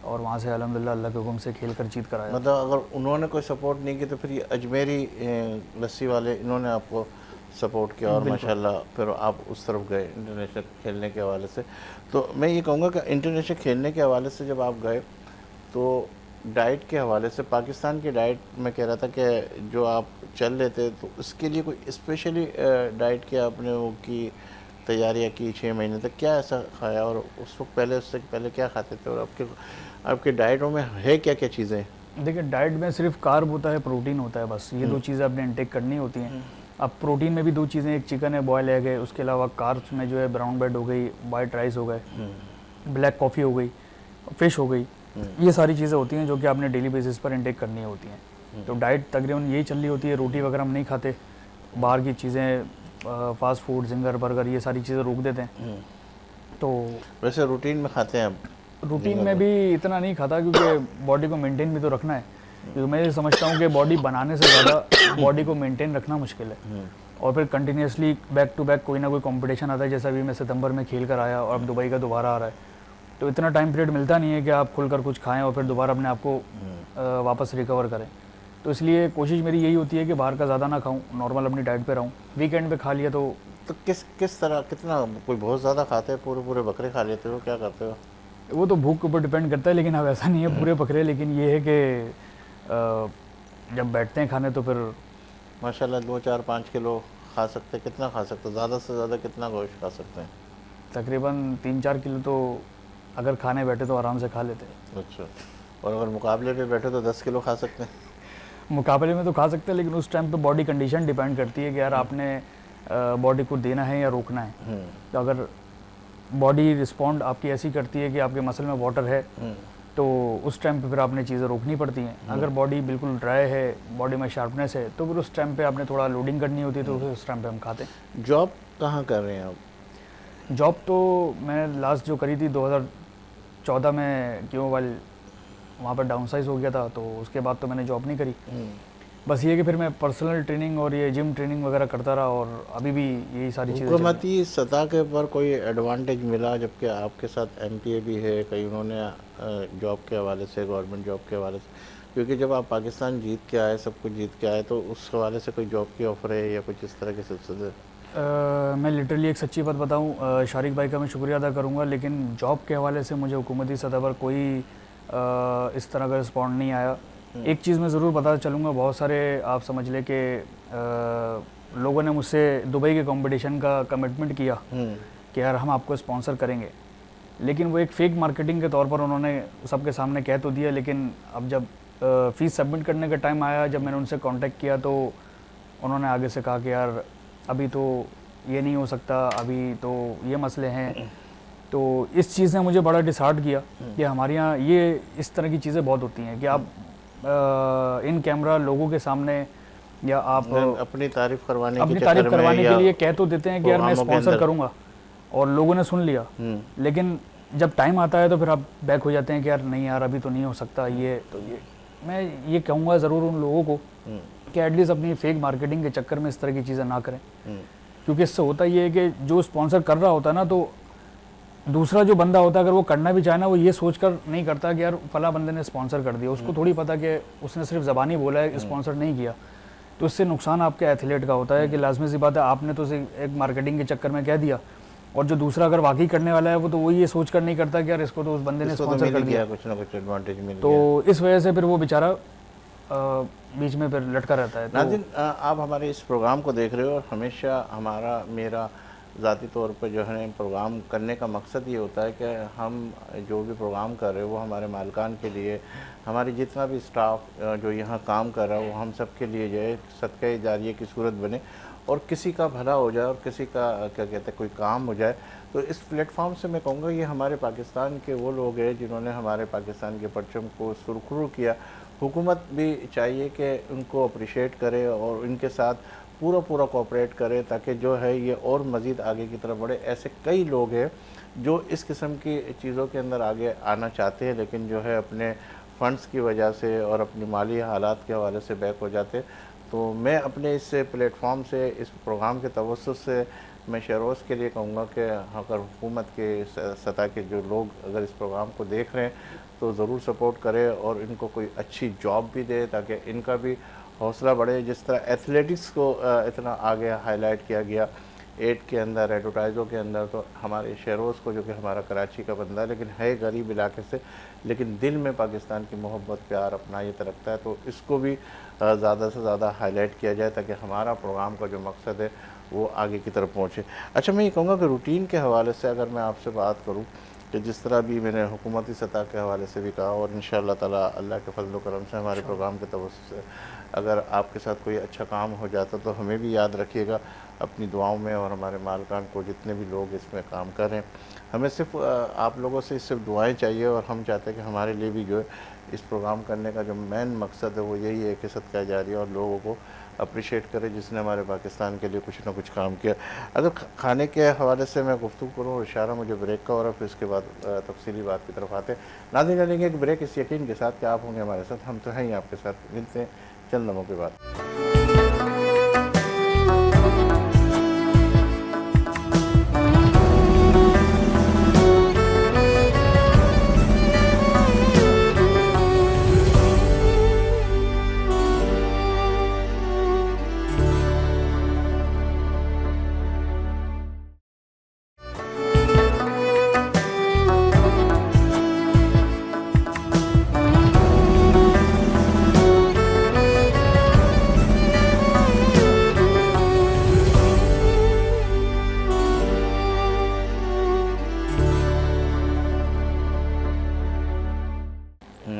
और वहाँ से अल्हम्दुलिल्लाह अल्लाह के हुक्म से खेल कर जीत कर आया। मतलब अगर उन्होंने कोई सपोर्ट नहीं की तो फिर ये अजमेरी लस्सी वाले इन्होंने आपको सपोर्ट किया और माशाल्लाह फिर आप उस तरफ गए इंटरनेशनल खेलने के हवाले से। तो मैं ये कहूँगा कि इंटरनेशनल खेलने के हवाले से जब आप गए तो डाइट के हवाले से पाकिस्तान की डाइट में कह रहा था कि जो आप चल लेते तो उसके लिए कोई स्पेशली डाइट की आपने वो की तैयारियाँ की 6 महीने तक, क्या ऐसा खाया और उस वक्त पहले उससे पहले क्या खाते थे और आपके डाइटों में है क्या क्या चीज़ें? देखिए डाइट में सिर्फ कार्ब होता है, प्रोटीन होता है, बस ये दो चीज़ें आपने इंटेक करनी होती हैं। अब प्रोटीन में भी दो चीज़ें, एक चिकन है, बॉयल एग है, उसके अलावा कार्ब्स में जो है ब्राउन ब्रेड हो गई, वाइट राइस हो गए, ब्लैक कॉफ़ी हो गई, फिश हो गई, ये सारी चीज़ें होती हैं जो कि आपने डेली बेसिस पर इंटेक करनी होती हैं। तो डाइट तकरीबन यही चल रही होती है। रोटी वगैरह हम नहीं खाते, बाहर की चीज़ें फास्ट फूड जिंगर बर्गर ये सारी चीज़ें रोक देते हैं। तो वैसे रूटीन में खाते हैं आप? रूटीन में भी इतना नहीं खाता क्योंकि बॉडी को मेंटेन भी तो रखना है। क्योंकि मैं ये समझता हूँ कि बॉडी बनाने से ज़्यादा बॉडी को मेंटेन रखना मुश्किल है। और फिर कंटिन्यूसली बैक टू बैक कोई ना कोई कंपटीशन आता है, जैसा अभी मैं सितंबर में खेल कर आया और अब दुबई का दोबारा आ रहा है, तो इतना टाइम पीरियड मिलता नहीं है कि आप खुलकर कुछ खाएं और फिर दोबारा अपने आप को वापस रिकवर करें। तो इसलिए कोशिश मेरी यही होती है कि बाहर का ज़्यादा ना खाऊं, नॉर्मल अपनी डाइट पे रहूं। वीकेंड पे खा लिया तो किस तरह कितना, कोई बहुत ज़्यादा खाते हैं, पूरे बकरे खा लेते हो, क्या करते हो? वो तो भूख के ऊपर डिपेंड करता है, लेकिन अब ऐसा नहीं है पूरे बकरे। लेकिन ये है कि जब बैठते हैं खाने तो फिर माशाल्लाह 2, 4, 5 किलो खा सकते हैं। कितना खा सकते हैं? ज़्यादा से ज़्यादा कितना गोश्त खा सकते हैं? तकरीबन 3-4 किलो तो अगर खाने बैठे तो आराम से खा लेते हैं। अच्छा, और अगर मुकाबले पे बैठे तो 10 किलो खा सकते हैं? मुकाबले में तो खा सकते हैं, लेकिन उस टाइम पे बॉडी कंडीशन डिपेंड करती है कि यार आपने बॉडी को देना है या रोकना है। तो अगर बॉडी रिस्पॉन्ड आपकी ऐसी करती है कि आपके मसल में वाटर है तो उस टाइम पे फिर आपने चीज़ें रोकनी पड़ती हैं। अगर बॉडी बिल्कुल ड्राई है, बॉडी में शार्पनेस है, तो फिर उस टाइम पे आपने थोड़ा लोडिंग करनी होती है, तो फिर उस टाइम पे हम खाते हैं। जॉब कहाँ कर रहे हैं आप? जॉब तो मैंने लास्ट जो करी थी 2014 में, क्यों वाल वहाँ पर डाउन साइज हो गया था, तो उसके बाद तो मैंने जॉब नहीं करी। बस ये कि फिर मैं पर्सनल ट्रेनिंग और ये जिम ट्रेनिंग वगैरह करता रहा और अभी भी यही सारी चीज़ें। हुकूमती सतह के पर कोई एडवांटेज मिला? जबकि आपके साथ MPA भी है, कई उन्होंने जॉब के हवाले से, गवर्नमेंट जॉब के हवाले से, क्योंकि जब आप पाकिस्तान जीत के आए, सब कुछ जीत के आए, तो उस हवाले से कोई जॉब की ऑफ़र है या कुछ इस तरह के सिलसिले? मैं लिटरली एक सच्ची बात बताऊं, शारिक भाई का मैं शुक्रिया अदा करूंगा, लेकिन जॉब के हवाले से मुझे हुकूमती सतह पर कोई इस तरह का रिस्पॉन्ड नहीं आया। एक चीज़ मैं ज़रूर बताना चलूँगा, बहुत सारे आप समझ लें कि लोगों ने मुझसे दुबई के कंपटीशन का कमिटमेंट किया कि यार हम आपको स्पॉन्सर करेंगे, लेकिन वो एक फ़ेक मार्केटिंग के तौर पर उन्होंने सबके सामने कह तो दिया। लेकिन अब जब फ़ीस सबमिट करने का टाइम आया, जब मैंने उनसे कांटेक्ट किया, तो उन्होंने आगे से कहा कि यार अभी तो ये नहीं हो सकता, अभी तो ये मसले हैं। तो इस चीज़ ने मुझे बड़ा डिसहार्ट किया कि हमारे यहाँ ये इस तरह की चीज़ें बहुत होती हैं कि आप इन कैमरा लोगों के सामने या आप अपनी तारीफ करवाने के लिए कह तो देते हैं कि यार मैं स्पॉन्सर करूँगा, और लोगों ने सुन लिया, लेकिन जब टाइम आता है तो फिर आप बैक हो जाते हैं कि यार नहीं यार अभी तो नहीं हो सकता। ये तो ये मैं ये कहूँगा ज़रूर उन लोगों को कि एटलीस्ट अपनी फेक मार्केटिंग के चक्कर में इस तरह की चीज़ें ना करें, क्योंकि इससे होता ये है कि जो स्पॉन्सर कर रहा होता है ना, तो दूसरा जो बंदा होता है अगर वो करना भी चाहे ना, वो ये सोचकर नहीं करता कि यार फला बंदे ने स्पॉन्सर कर दिया, उसको थोड़ी पता कि उसने सिर्फ ज़बानी बोला है, स्पॉन्सर नहीं किया। तो इससे नुकसान आपके एथलीट का होता है कि लाजमी सी बात है, आपने तो एक मार्केटिंग के चक्कर में कह दिया, और जो दूसरा अगर वाकई करने वाला है वो तो ये सोच कर नहीं करता कि यार इसको तो उस बंदे ने स्पॉन्सर कर दिया, कुछ ना कुछ एडवांटेज मिल गया। तो इस वजह से फिर वो बेचारा बीच में फिर लटका रहता है। नाज़रीन, आप हमारे इस प्रोग्राम को देख रहे हो और हमेशा हमारा मेरा ज़ाती तौर पर जो है प्रोग्राम करने का मकसद ये होता है कि हम जो भी प्रोग्राम कर रहे हैं वो हमारे मालिकान के लिए, हमारी जितना भी स्टाफ जो यहाँ काम कर रहा है वो हम सब के लिए जो है सदक़े जारिया की सूरत बने और किसी का भला हो जाए और किसी का क्या कहते हैं कोई काम हो जाए। तो इस प्लेटफॉर्म से मैं कहूँगा ये हमारे पाकिस्तान के वो लोग हैं जिन्होंने हमारे पाकिस्तान के परचम को सुरखरू किया। हुकूमत भी चाहिए कि उनको अप्रिशिएट करे और इनके साथ पूरा कोऑपरेट करे ताकि जो है ये और मज़ीद आगे की तरफ बढ़े। ऐसे कई लोग हैं जो इस किस्म की चीज़ों के अंदर आगे आना चाहते हैं लेकिन जो है अपने फ़ंड्स की वजह से और अपनी माली हालात के हवाले से बैक हो जाते। तो मैं अपने इस प्लेटफॉर्म से, इस प्रोग्राम के तवस्सुस से मैं शहरोज़ के लिए कहूँगा कि अगर हुकूमत के सतह के जो लोग अगर इस प्रोग्राम को देख रहे हैं तो ज़रूर सपोर्ट करें और इनको कोई अच्छी जॉब भी दे ताकि इनका भी हौसला बढ़े। जिस तरह एथलेटिक्स को इतना आगे हाईलाइट किया गया एड के अंदर, एडवर्टाइज़ों के अंदर, तो हमारे शहरोज़ को जो कि हमारा कराची का बंदा है लेकिन है गरीब इलाके से, लेकिन दिल में पाकिस्तान की मोहब्बत प्यार अपनायत रखता है, तो इसको भी ज़्यादा से ज़्यादा हाईलाइट किया जाए ताकि हमारा प्रोग्राम का जो मकसद है वो आगे की तरफ पहुँचे। अच्छा, मैं ये कहूँगा कि रूटीन के हवाले से अगर मैं आपसे बात करूँ कि जिस तरह भी मैंने हुकूमती सतह के हवाले से भी कहा और इंशाअल्लाह ताला अल्लाह के फजल करम से हमारे प्रोग्राम के तवज्जुह से अगर आपके साथ कोई अच्छा काम हो जाता तो हमें भी याद रखिएगा अपनी दुआओं में और हमारे मालिकान को, जितने भी लोग इसमें काम कर रहे हैं। हमें सिर्फ आप लोगों से सिर्फ दुआएं चाहिए और हम चाहते हैं कि हमारे लिए भी जो है इस प्रोग्राम करने का जो मेन मकसद है वो यही है कि सदका जारिया और लोगों को अप्रिशिएट करें जिसने हमारे पाकिस्तान के लिए कुछ ना कुछ काम किया। अगर खाने के हवाले से मैं गुफ्तगू करूँ और इशारा मुझे ब्रेक का हो रहा है, फिर इसके बाद तफसीली बात की तरफ आते हैं। नाज़रीन, लेंगे एक ब्रेक इस यकीन के साथ कि आप होंगे हमारे साथ, हम तो हैं ही आपके साथ। मिलते हैं चंद लम्हों के बाद।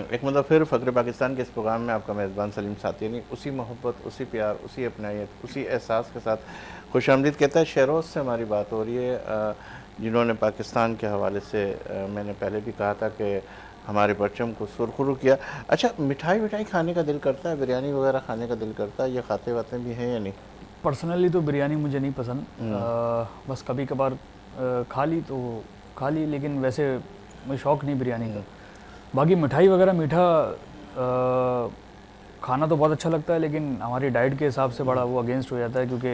एक मतलब फिर फ़ख्र पाकिस्तान के इस प्रोग्राम में आपका मेज़बान सलीम सातियानी उसी मोहब्बत, उसी प्यार, उसी अपनायत, उसी एहसास के साथ खुशामदीद कहता है। शहरोज़ से हमारी बात हो रही है जिन्होंने पाकिस्तान के हवाले से मैंने पहले भी कहा था कि हमारे परचम को सुरखरू किया। अच्छा, मिठाई विठाई खाने का दिल करता है, बिरयानी वगैरह खाने का दिल करता है, ये खाते वाते भी हैं या नहीं? पर्सनली तो बिरयानी मुझे नहीं पसंद, बस कभी कभार खा ली तो खा ली, लेकिन वैसे मुझे शौक़ नहीं बिरयानी का। बाकी मिठाई वगैरह मीठा खाना तो बहुत अच्छा लगता है, लेकिन हमारी डाइट के हिसाब से बड़ा वो अगेंस्ट हो जाता है क्योंकि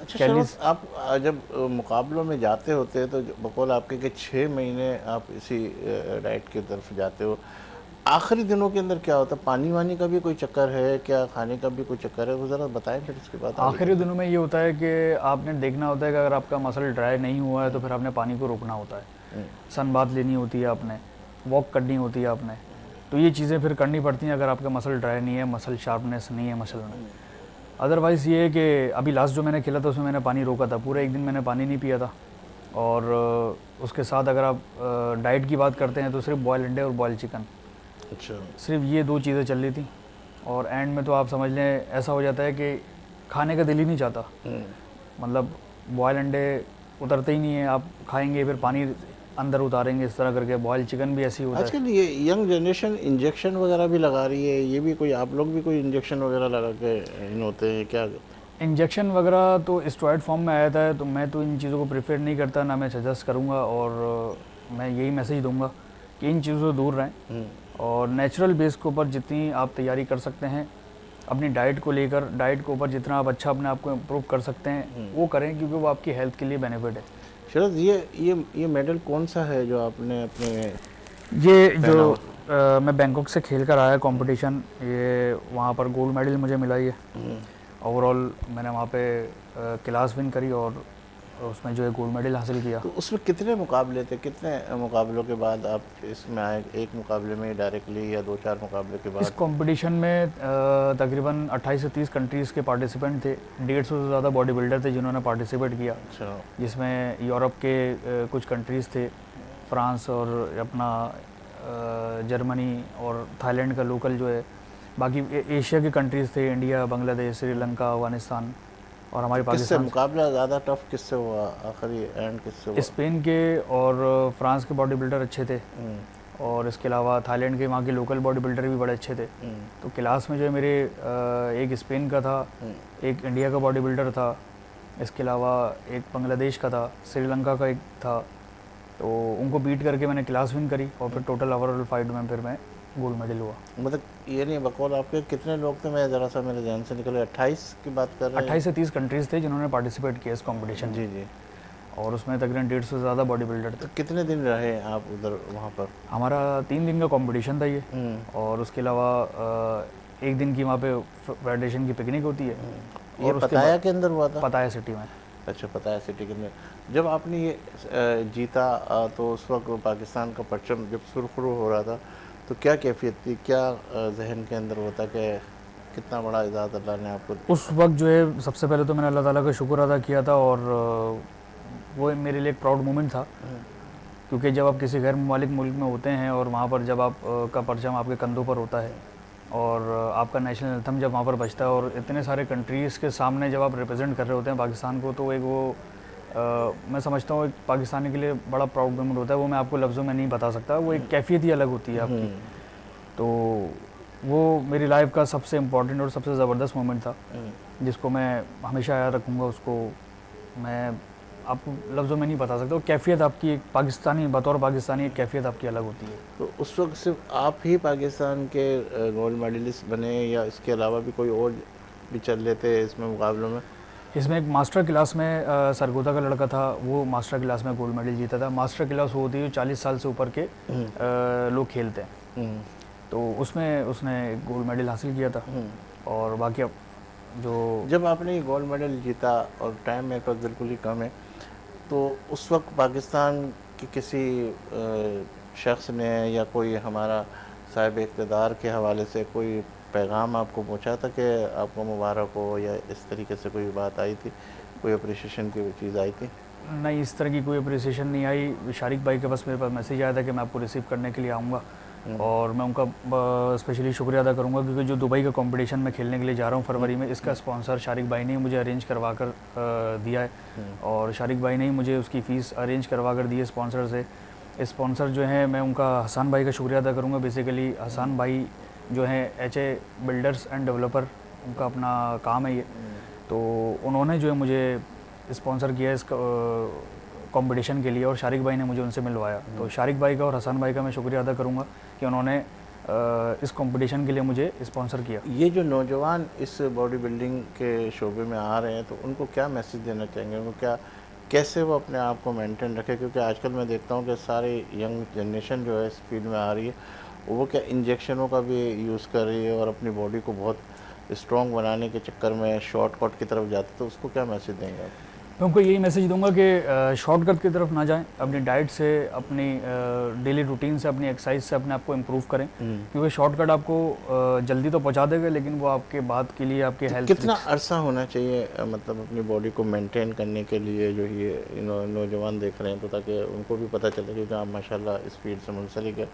अच्छा, कैलोरीज। आप जब मुकाबलों में जाते होते हैं तो बकौल आपके कि 6 महीने आप इसी डाइट की तरफ जाते हो, आखिरी दिनों के अंदर क्या होता है? पानी वानी का भी कोई चक्कर है क्या? खाने का भी कोई चक्कर है? वो ज़रा बताएं फिर इसके बाद। आखिरी दिनों में ये होता है कि आपने देखना होता है कि अगर आपका मसल ड्राई नहीं हुआ है तो फिर आपने पानी को रोकना होता है, सन बाथ लेनी होती है आपने, वॉक करनी होती है आपने, तो ये चीज़ें फिर करनी पड़ती हैं अगर आपका मसल ड्राई नहीं है, मसल शार्पनेस नहीं है मसल में। अदरवाइज़ ये है कि अभी लास्ट जो मैंने खेला था उसमें मैंने पानी रोका था, पूरा एक दिन मैंने पानी नहीं पिया था। और उसके साथ अगर आप डाइट की बात करते हैं तो सिर्फ बॉयल अंडे और बॉयल चिकन, अच्छा, सिर्फ ये 2 चीज़ें चल रही थी। और एंड में तो आप समझ लें ऐसा हो जाता है कि खाने का दिल ही नहीं चाहता, मतलब बॉयल अंडे उतरते ही नहीं है, आप खाएंगे फिर पानी अंदर उतारेंगे, इस तरह करके। बॉयल चिकन भी ऐसी होता है। आजकल ये यंग जनरेशन इंजेक्शन वगैरह भी लगा रही है, ये भी कोई आप लोग भी कोई इंजेक्शन वगैरह लगा के इन होते हैं क्या? इंजेक्शन वगैरह तो स्टेरॉयड फॉर्म में आया था, तो मैं तो इन चीज़ों को प्रेफर नहीं करता, ना मैं सजेस्ट करूँगा। और मैं यही मैसेज दूंगा कि इन चीज़ों से दूर रहें और नेचुरल बेस के ऊपर जितनी आप तैयारी कर सकते हैं अपनी डाइट को लेकर, डाइट के ऊपर जितना आप अच्छा अपने आप को इम्प्रूव कर सकते हैं वो करें, क्योंकि वो आपकी हेल्थ के लिए बेनिफिट है। शरद, ये मेडल कौन सा है जो आपने अपने? ये जो मैं बैंकॉक से खेल कर आया कंपटीशन, ये वहाँ पर गोल्ड मेडल मुझे मिला। ये ओवरऑल मैंने वहाँ पे क्लास विन करी और उसमें जो है गोल्ड मेडल हासिल किया। तो उसमें कितने मुकाबले थे, कितने मुकाबलों के बाद आप इसमें आए? एक मुकाबले में डायरेक्टली या 2-4 मुकाबले के इस बाद? कंपटीशन में तकरीबन 28 से 30 कंट्रीज़ के पार्टिसिपेंट थे। 150 से ज़्यादा बॉडी बिल्डर थे जिन्होंने पार्टिसिपेट किया, अच्छा। जिसमें यूरोप के कुछ कंट्रीज़ थे, फ्रांस और अपना जर्मनी और थाईलैंड का लोकल जो है, बाकी एशिया के कंट्रीज़ थे, इंडिया, बांग्लादेश, श्रीलंका, अफगानिस्तान और हमारे किससे पाकिस्तान। मुकाबला ज़्यादा टफ किससे हुआ, आखिरी एंड किससे हुआ? स्पेन के और फ्रांस के बॉडी बिल्डर अच्छे थे, और इसके अलावा थाईलैंड के वहाँ के लोकल बॉडी बिल्डर भी बड़े अच्छे थे। तो क्लास में जो है मेरे एक स्पेन का था, एक इंडिया का बॉडी बिल्डर था, इसके अलावा एक बांग्लादेश का था, श्रीलंका का एक था। तो उनको बीट करके मैंने क्लास विन करी और फिर टोटल ओवरऑल फाइट में फिर मैं गोल्ड मेडल हुआ। मतलब ये नहीं, बकौल आपके कितने लोग थे? मैं ज़रा सा मेरे ध्यान से निकले, 28 की बात कर रहे हैं? 28 से 30 कंट्रीज़ थे जिन्होंने पार्टिसिपेट किया इस कॉम्पिटिशन में। जी जी। और उसमें तकरीबन 150 से ज़्यादा बॉडी बिल्डर थे। तो कितने दिन रहे आप उधर वहाँ पर? हमारा 3 दिन का कंपटीशन था ये, और उसके अलावा एक दिन की वहाँ पे फेडरेशन की पिकनिक होती है। ये पताया के अंदर हुआ था? पताया सिटी में। अच्छा, पताया सिटी के अंदर। जब आपने ये जीता तो उस वक्त पाकिस्तान का परचम जब सुरखरू हो रहा था, तो क्या कैफियत थी, क्या जहन के अंदर होता कि कितना बड़ा इजाज़त अल्लाह ने आपको? उस वक्त जो है सबसे पहले तो मैंने अल्लाह ताला का शुक्र अदा किया था, और वो मेरे लिए एक प्राउड मोमेंट था, क्योंकि जब आप किसी गैर ममालिक मुल्क में होते हैं और वहाँ पर जब आप का परचम आपके कंधों पर होता है और आपका नेशनल एंथम जब वहाँ पर बजता है और इतने सारे कंट्रीज़ के सामने जब आप रिप्रेजेंट कर रहे होते हैं पाकिस्तान को, तो एक वो मैं समझता हूँ एक पाकिस्तानी के लिए बड़ा प्राउड मोमेंट होता है। वो मैं आपको लफ्ज़ों में नहीं बता सकता, वो एक कैफियत ही अलग होती है आपकी। तो वो मेरी लाइफ का सबसे इम्पोर्टेंट और सबसे ज़बरदस्त मोमेंट था, जिसको मैं हमेशा याद रखूँगा। उसको मैं आपको लफ्ज़ों में नहीं बता सकता। वो कैफियत आपकी एक पाकिस्तानी, बतौर पाकिस्तानी एक कैफियत आपकी अलग होती है। तो उस वक्त सिर्फ आप ही पाकिस्तान के गोल्ड मेडलिस्ट बने या इसके अलावा भी कोई और भी चल लेते इसमें मुकाबलों में? इसमें एक मास्टर क्लास में सरगोदा का लड़का था, वो मास्टर क्लास में गोल्ड मेडल जीता था। मास्टर क्लास होती है 40 साल से ऊपर के लोग खेलते हैं, तो उसमें उसने गोल्ड मेडल हासिल किया था। और बाकी अब जो जब आपने ये गोल्ड मेडल जीता, और टाइम मेरे पास बिल्कुल ही कम है, तो उस वक्त पाकिस्तान के किसी शख्स ने या कोई हमारा साहिब इक़्तिदार के हवाले से कोई पैगाम आपको पहुंचा था कि आपको मुबारक हो, या इस तरीके से कोई बात आई थी, कोई अप्रिशिएशन की चीज़ आई थी? नहीं, इस तरह की कोई अप्रिसिएशन नहीं आई। शारिक भाई के पास मेरे पास मैसेज आया था कि मैं आपको रिसीव करने के लिए आऊँगा, और मैं उनका स्पेशली शुक्रिया अदा करूँगा, क्योंकि जो दुबई का कंपटीशन में खेलने के लिए जा रहा हूँ फरवरी में, इसका स्पॉन्सर शारिक भाई ने ही मुझे अरेंज करवा कर दिया है, और शारिक भाई ने ही मुझे उसकी फ़ीस अरेंज करवा कर दी है स्पॉन्सर से। स्पॉन्सर जो है, मैं उनका हसन भाई का शुक्रिया अदा करूँगा। बेसिकली हसन भाई जो हैं HA बिल्डर्स एंड डेवलपर, उनका अपना काम है ये, तो उन्होंने जो है मुझे स्पॉन्सर किया इस कंपटीशन के लिए, और शारिक भाई ने मुझे उनसे मिलवाया। तो शारिक भाई का और हसन भाई का मैं शुक्रिया अदा करूँगा कि उन्होंने इस कंपटीशन के लिए मुझे स्पॉन्सर किया। ये जो नौजवान इस बॉडी बिल्डिंग के शोबे में आ रहे हैं, तो उनको क्या मैसेज देना चाहेंगे? उनको क्या, कैसे वो अपने आप को मेंटेन रखें? क्योंकि आजकल मैं देखता हूँ कि सारी यंग जनरेशन जो है इस फील्ड में आ रही है, वो क्या इंजेक्शनों का भी यूज़ कर रही है और अपनी बॉडी को बहुत स्ट्रॉन्ग बनाने के चक्कर में शॉर्टकट की तरफ जाते, तो उसको क्या मैसेज देंगे आप? मैं उनको यही मैसेज दूंगा कि शॉर्टकट की तरफ ना जाएं, अपनी डाइट से, अपनी डेली रूटीन से, अपनी एक्सरसाइज से अपने आप को इम्प्रूव करें, क्योंकि शॉर्टकट आपको जल्दी तो पहुंचा देगा, लेकिन वो आपके बाद के लिए, आपके हेल्थ। कितना अरसा होना चाहिए मतलब अपनी बॉडी को मेंटेन करने के लिए, जो ये नौजवान देख रहे हैं, तो ताकि उनको भी पता चले, क्योंकि आप माशाल्लाह इस फील्ड से मुंसलिक है,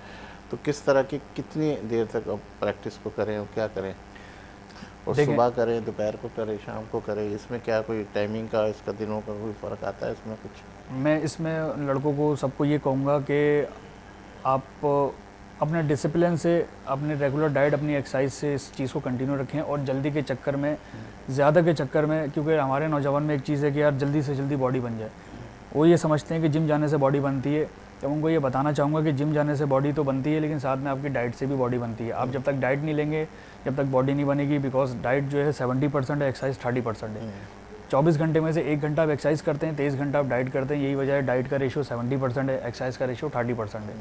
तो किस तरह की कितनी देर तक अब प्रैक्टिस को करें और क्या करें? और सुबह करें, दोपहर को करें, शाम को करें, इसमें क्या कोई टाइमिंग का, इसका दिनों का कोई फ़र्क आता है इसमें कुछ? मैं इसमें लड़कों को सबको ये कहूँगा कि आप अपने डिसिप्लिन से, अपने रेगुलर डाइट, अपनी एक्सरसाइज से इस चीज़ को कंटिन्यू रखें, और जल्दी के चक्कर में, ज़्यादा के चक्कर में, क्योंकि हमारे नौजवान में एक चीज़ है कि यार जल्दी से जल्दी बॉडी बन जाए। वो ये समझते हैं कि जिम जाने से बॉडी बनती है। तो उनको ये बताना चाहूँगा कि जिम जाने से बॉडी तो बनती है, लेकिन साथ में आपकी डाइट से भी बॉडी बनती है। आप जब तक डाइट नहीं लेंगे, जब तक बॉडी नहीं बनेगी, बिकॉज डाइट जो है 70% है, एक्सरसाइज 30% है। 24 घंटे में से 1 घंटा आप एक्सरसाइज करते हैं, 23 घंटा आप डाइट करते हैं। यही वजह है डाइट का रेशियो 70% है, एक्सरसाइज का रेशियो 30% है।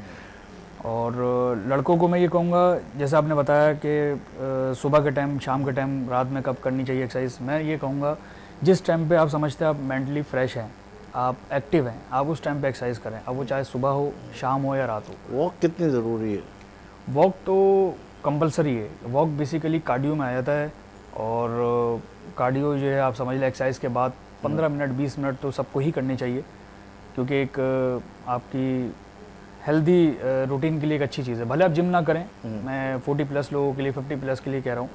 और लड़कों को मैं ये कहूँगा, जैसे आपने बताया कि सुबह के टाइम, शाम के टाइम, रात में कब करनी चाहिए एक्सरसाइज, मैं ये कहूँगा जिस टाइम पे आप समझते हैं आप मेंटली फ्रेश हैं, आप एक्टिव हैं, आप उस टाइम पे एक्सरसाइज करें, अब वो चाहे सुबह हो, शाम हो या रात हो। वॉक कितनी ज़रूरी है? वॉक तो कंपलसरी है। वॉक बेसिकली कार्डियो में आ जाता है, और कार्डियो जो है आप समझ लें एक्सरसाइज के बाद 15 मिनट 20 मिनट तो सबको ही करनी चाहिए, क्योंकि एक आपकी हेल्दी रूटीन के लिए एक अच्छी चीज़ है। भले आप जिम ना करें, मैं 40 प्लस लोगों के लिए, 50 प्लस के लिए कह रहा हूँ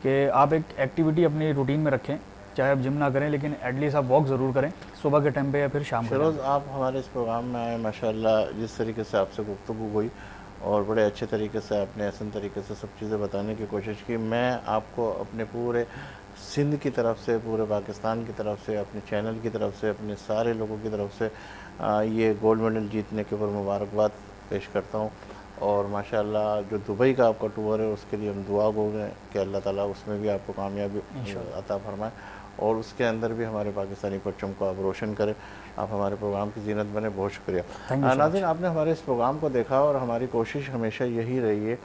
कि आप एक एक्टिविटी अपनी रूटीन में रखें, चाहे आप जिम ना करें लेकिन एटलीस्ट आप वॉक ज़रूर करें सुबह के टाइम पे या फिर शाम के फिरोज़, टाइम आप हमारे इस प्रोग्राम में आए, माशाल्लाह जिस तरीके से आपसे गुफ्तगू हुई और बड़े अच्छे तरीके से आपने ऐसे तरीके से सब चीज़ें बताने की कोशिश की। मैं आपको अपने पूरे सिंध की तरफ से, पूरे पाकिस्तान की तरफ से, अपने चैनल की तरफ से, अपने सारे लोगों की तरफ से ये गोल्ड मेडल जीतने के ऊपर मुबारकबाद पेश करता हूँ। और माशाल्लाह जो दुबई का आपका टूर है उसके लिए हम दुआ गो हैं कि अल्लाह ताला उसमें भी आपको कामयाबी अता फरमाए और उसके अंदर भी हमारे पाकिस्तानी परचम को आप रोशन करें। आप हमारे प्रोग्राम की जीनत बने, बहुत शुक्रिया। नाज़रीन, आपने हमारे इस प्रोग्राम को देखा और हमारी कोशिश हमेशा यही रही है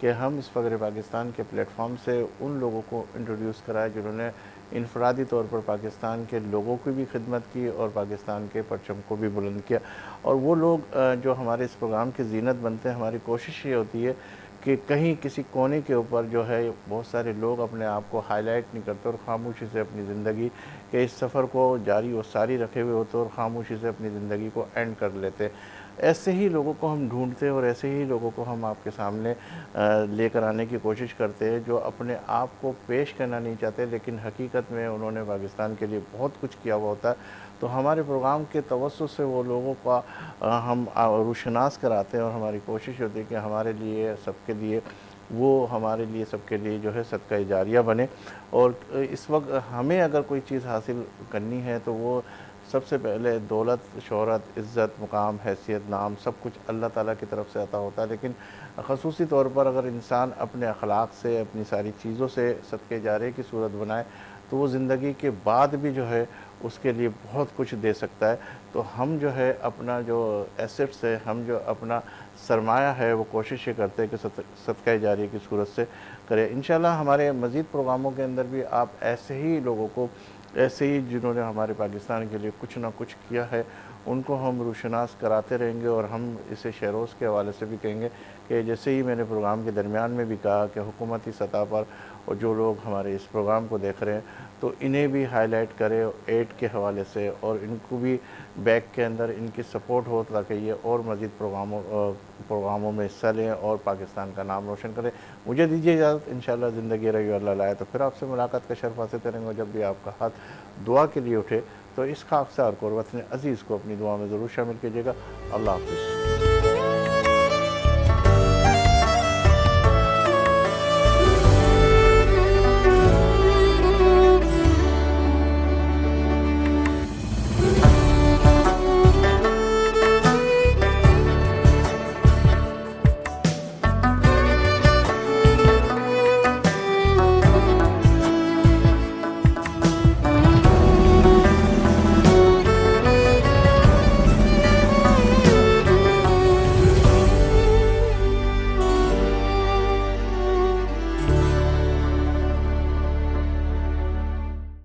कि हम इस फ़ख्र पाकिस्तान के प्लेटफॉर्म से उन लोगों को इंट्रोड्यूस कराएं जिन्होंने इनफरादी तौर पर पाकिस्तान के लोगों की भी खिदमत की और पाकिस्तान के परचम को भी बुलंद किया। और वो लोग जो हमारे इस प्रोग्राम की जीनत बनते हैं, हमारी कोशिश ये होती है कि कहीं किसी कोने के ऊपर जो है बहुत सारे लोग अपने आप को हाईलाइट नहीं करते और ख़ामोशी से अपनी ज़िंदगी के इस सफ़र को जारी और सारी रखे हुए होते और ख़ामोशी से अपनी ज़िंदगी को एंड कर लेते। ऐसे ही लोगों को हम ढूंढते हैं और ऐसे ही लोगों को हम आपके सामने लेकर आने की कोशिश करते हैं जो अपने आप को पेश करना नहीं चाहते लेकिन हकीकत में उन्होंने पाकिस्तान के लिए बहुत कुछ किया हुआ होता है। तो हमारे प्रोग्राम के तवज्जुह से वो लोगों का हम रुशनास कराते हैं और हमारी कोशिश होती है कि हमारे लिए, सबके लिए, वो हमारे लिए, सबके लिए जो है सदका जारिया बने। और इस वक्त हमें अगर कोई चीज़ हासिल करनी है तो वो सबसे पहले दौलत, शोहरत, इज़्ज़त, मुकाम, हैसियत, नाम सब कुछ अल्लाह ताला की तरफ से अता होता है। लेकिन ख़ुसूसी तौर पर अगर इंसान अपने अखलाक से, अपनी सारी चीज़ों से सदके जारिया की सूरत बनाए तो वो ज़िंदगी के बाद भी जो है उसके लिए बहुत कुछ दे सकता है। तो हम जो है अपना जो एसेट्स है, हम जो अपना सरमाया है वो कोशिश ये करते हैं कि सदका जारिया की सूरत से करें। इंशाल्लाह हमारे मज़ीद प्रोग्रामों के अंदर भी आप ऐसे ही लोगों को, ऐसे ही जिन्होंने हमारे पाकिस्तान के लिए कुछ ना कुछ किया है, उनको हम रुशनास कराते रहेंगे। और हम इसे शहरोज़ के हवाले से भी कहेंगे कि जैसे ही मैंने प्रोग्राम के दरमियान में भी कहा कि हुकूमती सतह पर और जो लोग हमारे इस प्रोग्राम को देख रहे हैं तो इन्हें भी हाईलाइट करें एड के हवाले से और इनको भी बैक के अंदर इनकी सपोर्ट हो ताकि ये और मज़ीद प्रोग्रामों में हिस्सा लें और पाकिस्तान का नाम रोशन करें। मुझे दीजिए इजाज़त, इंशाल्लाह ज़िंदगी रही अल्लाह लाए तो फिर आपसे मुलाकात का शर्फ हासिल करेंगे। जब भी आपका हाथ दुआ के लिए उठे तो इस खाक से और वतन अज़ीज़ को अपनी दुआ में ज़रूर शामिल कीजिएगा। अल्लाह हाफ़िज़।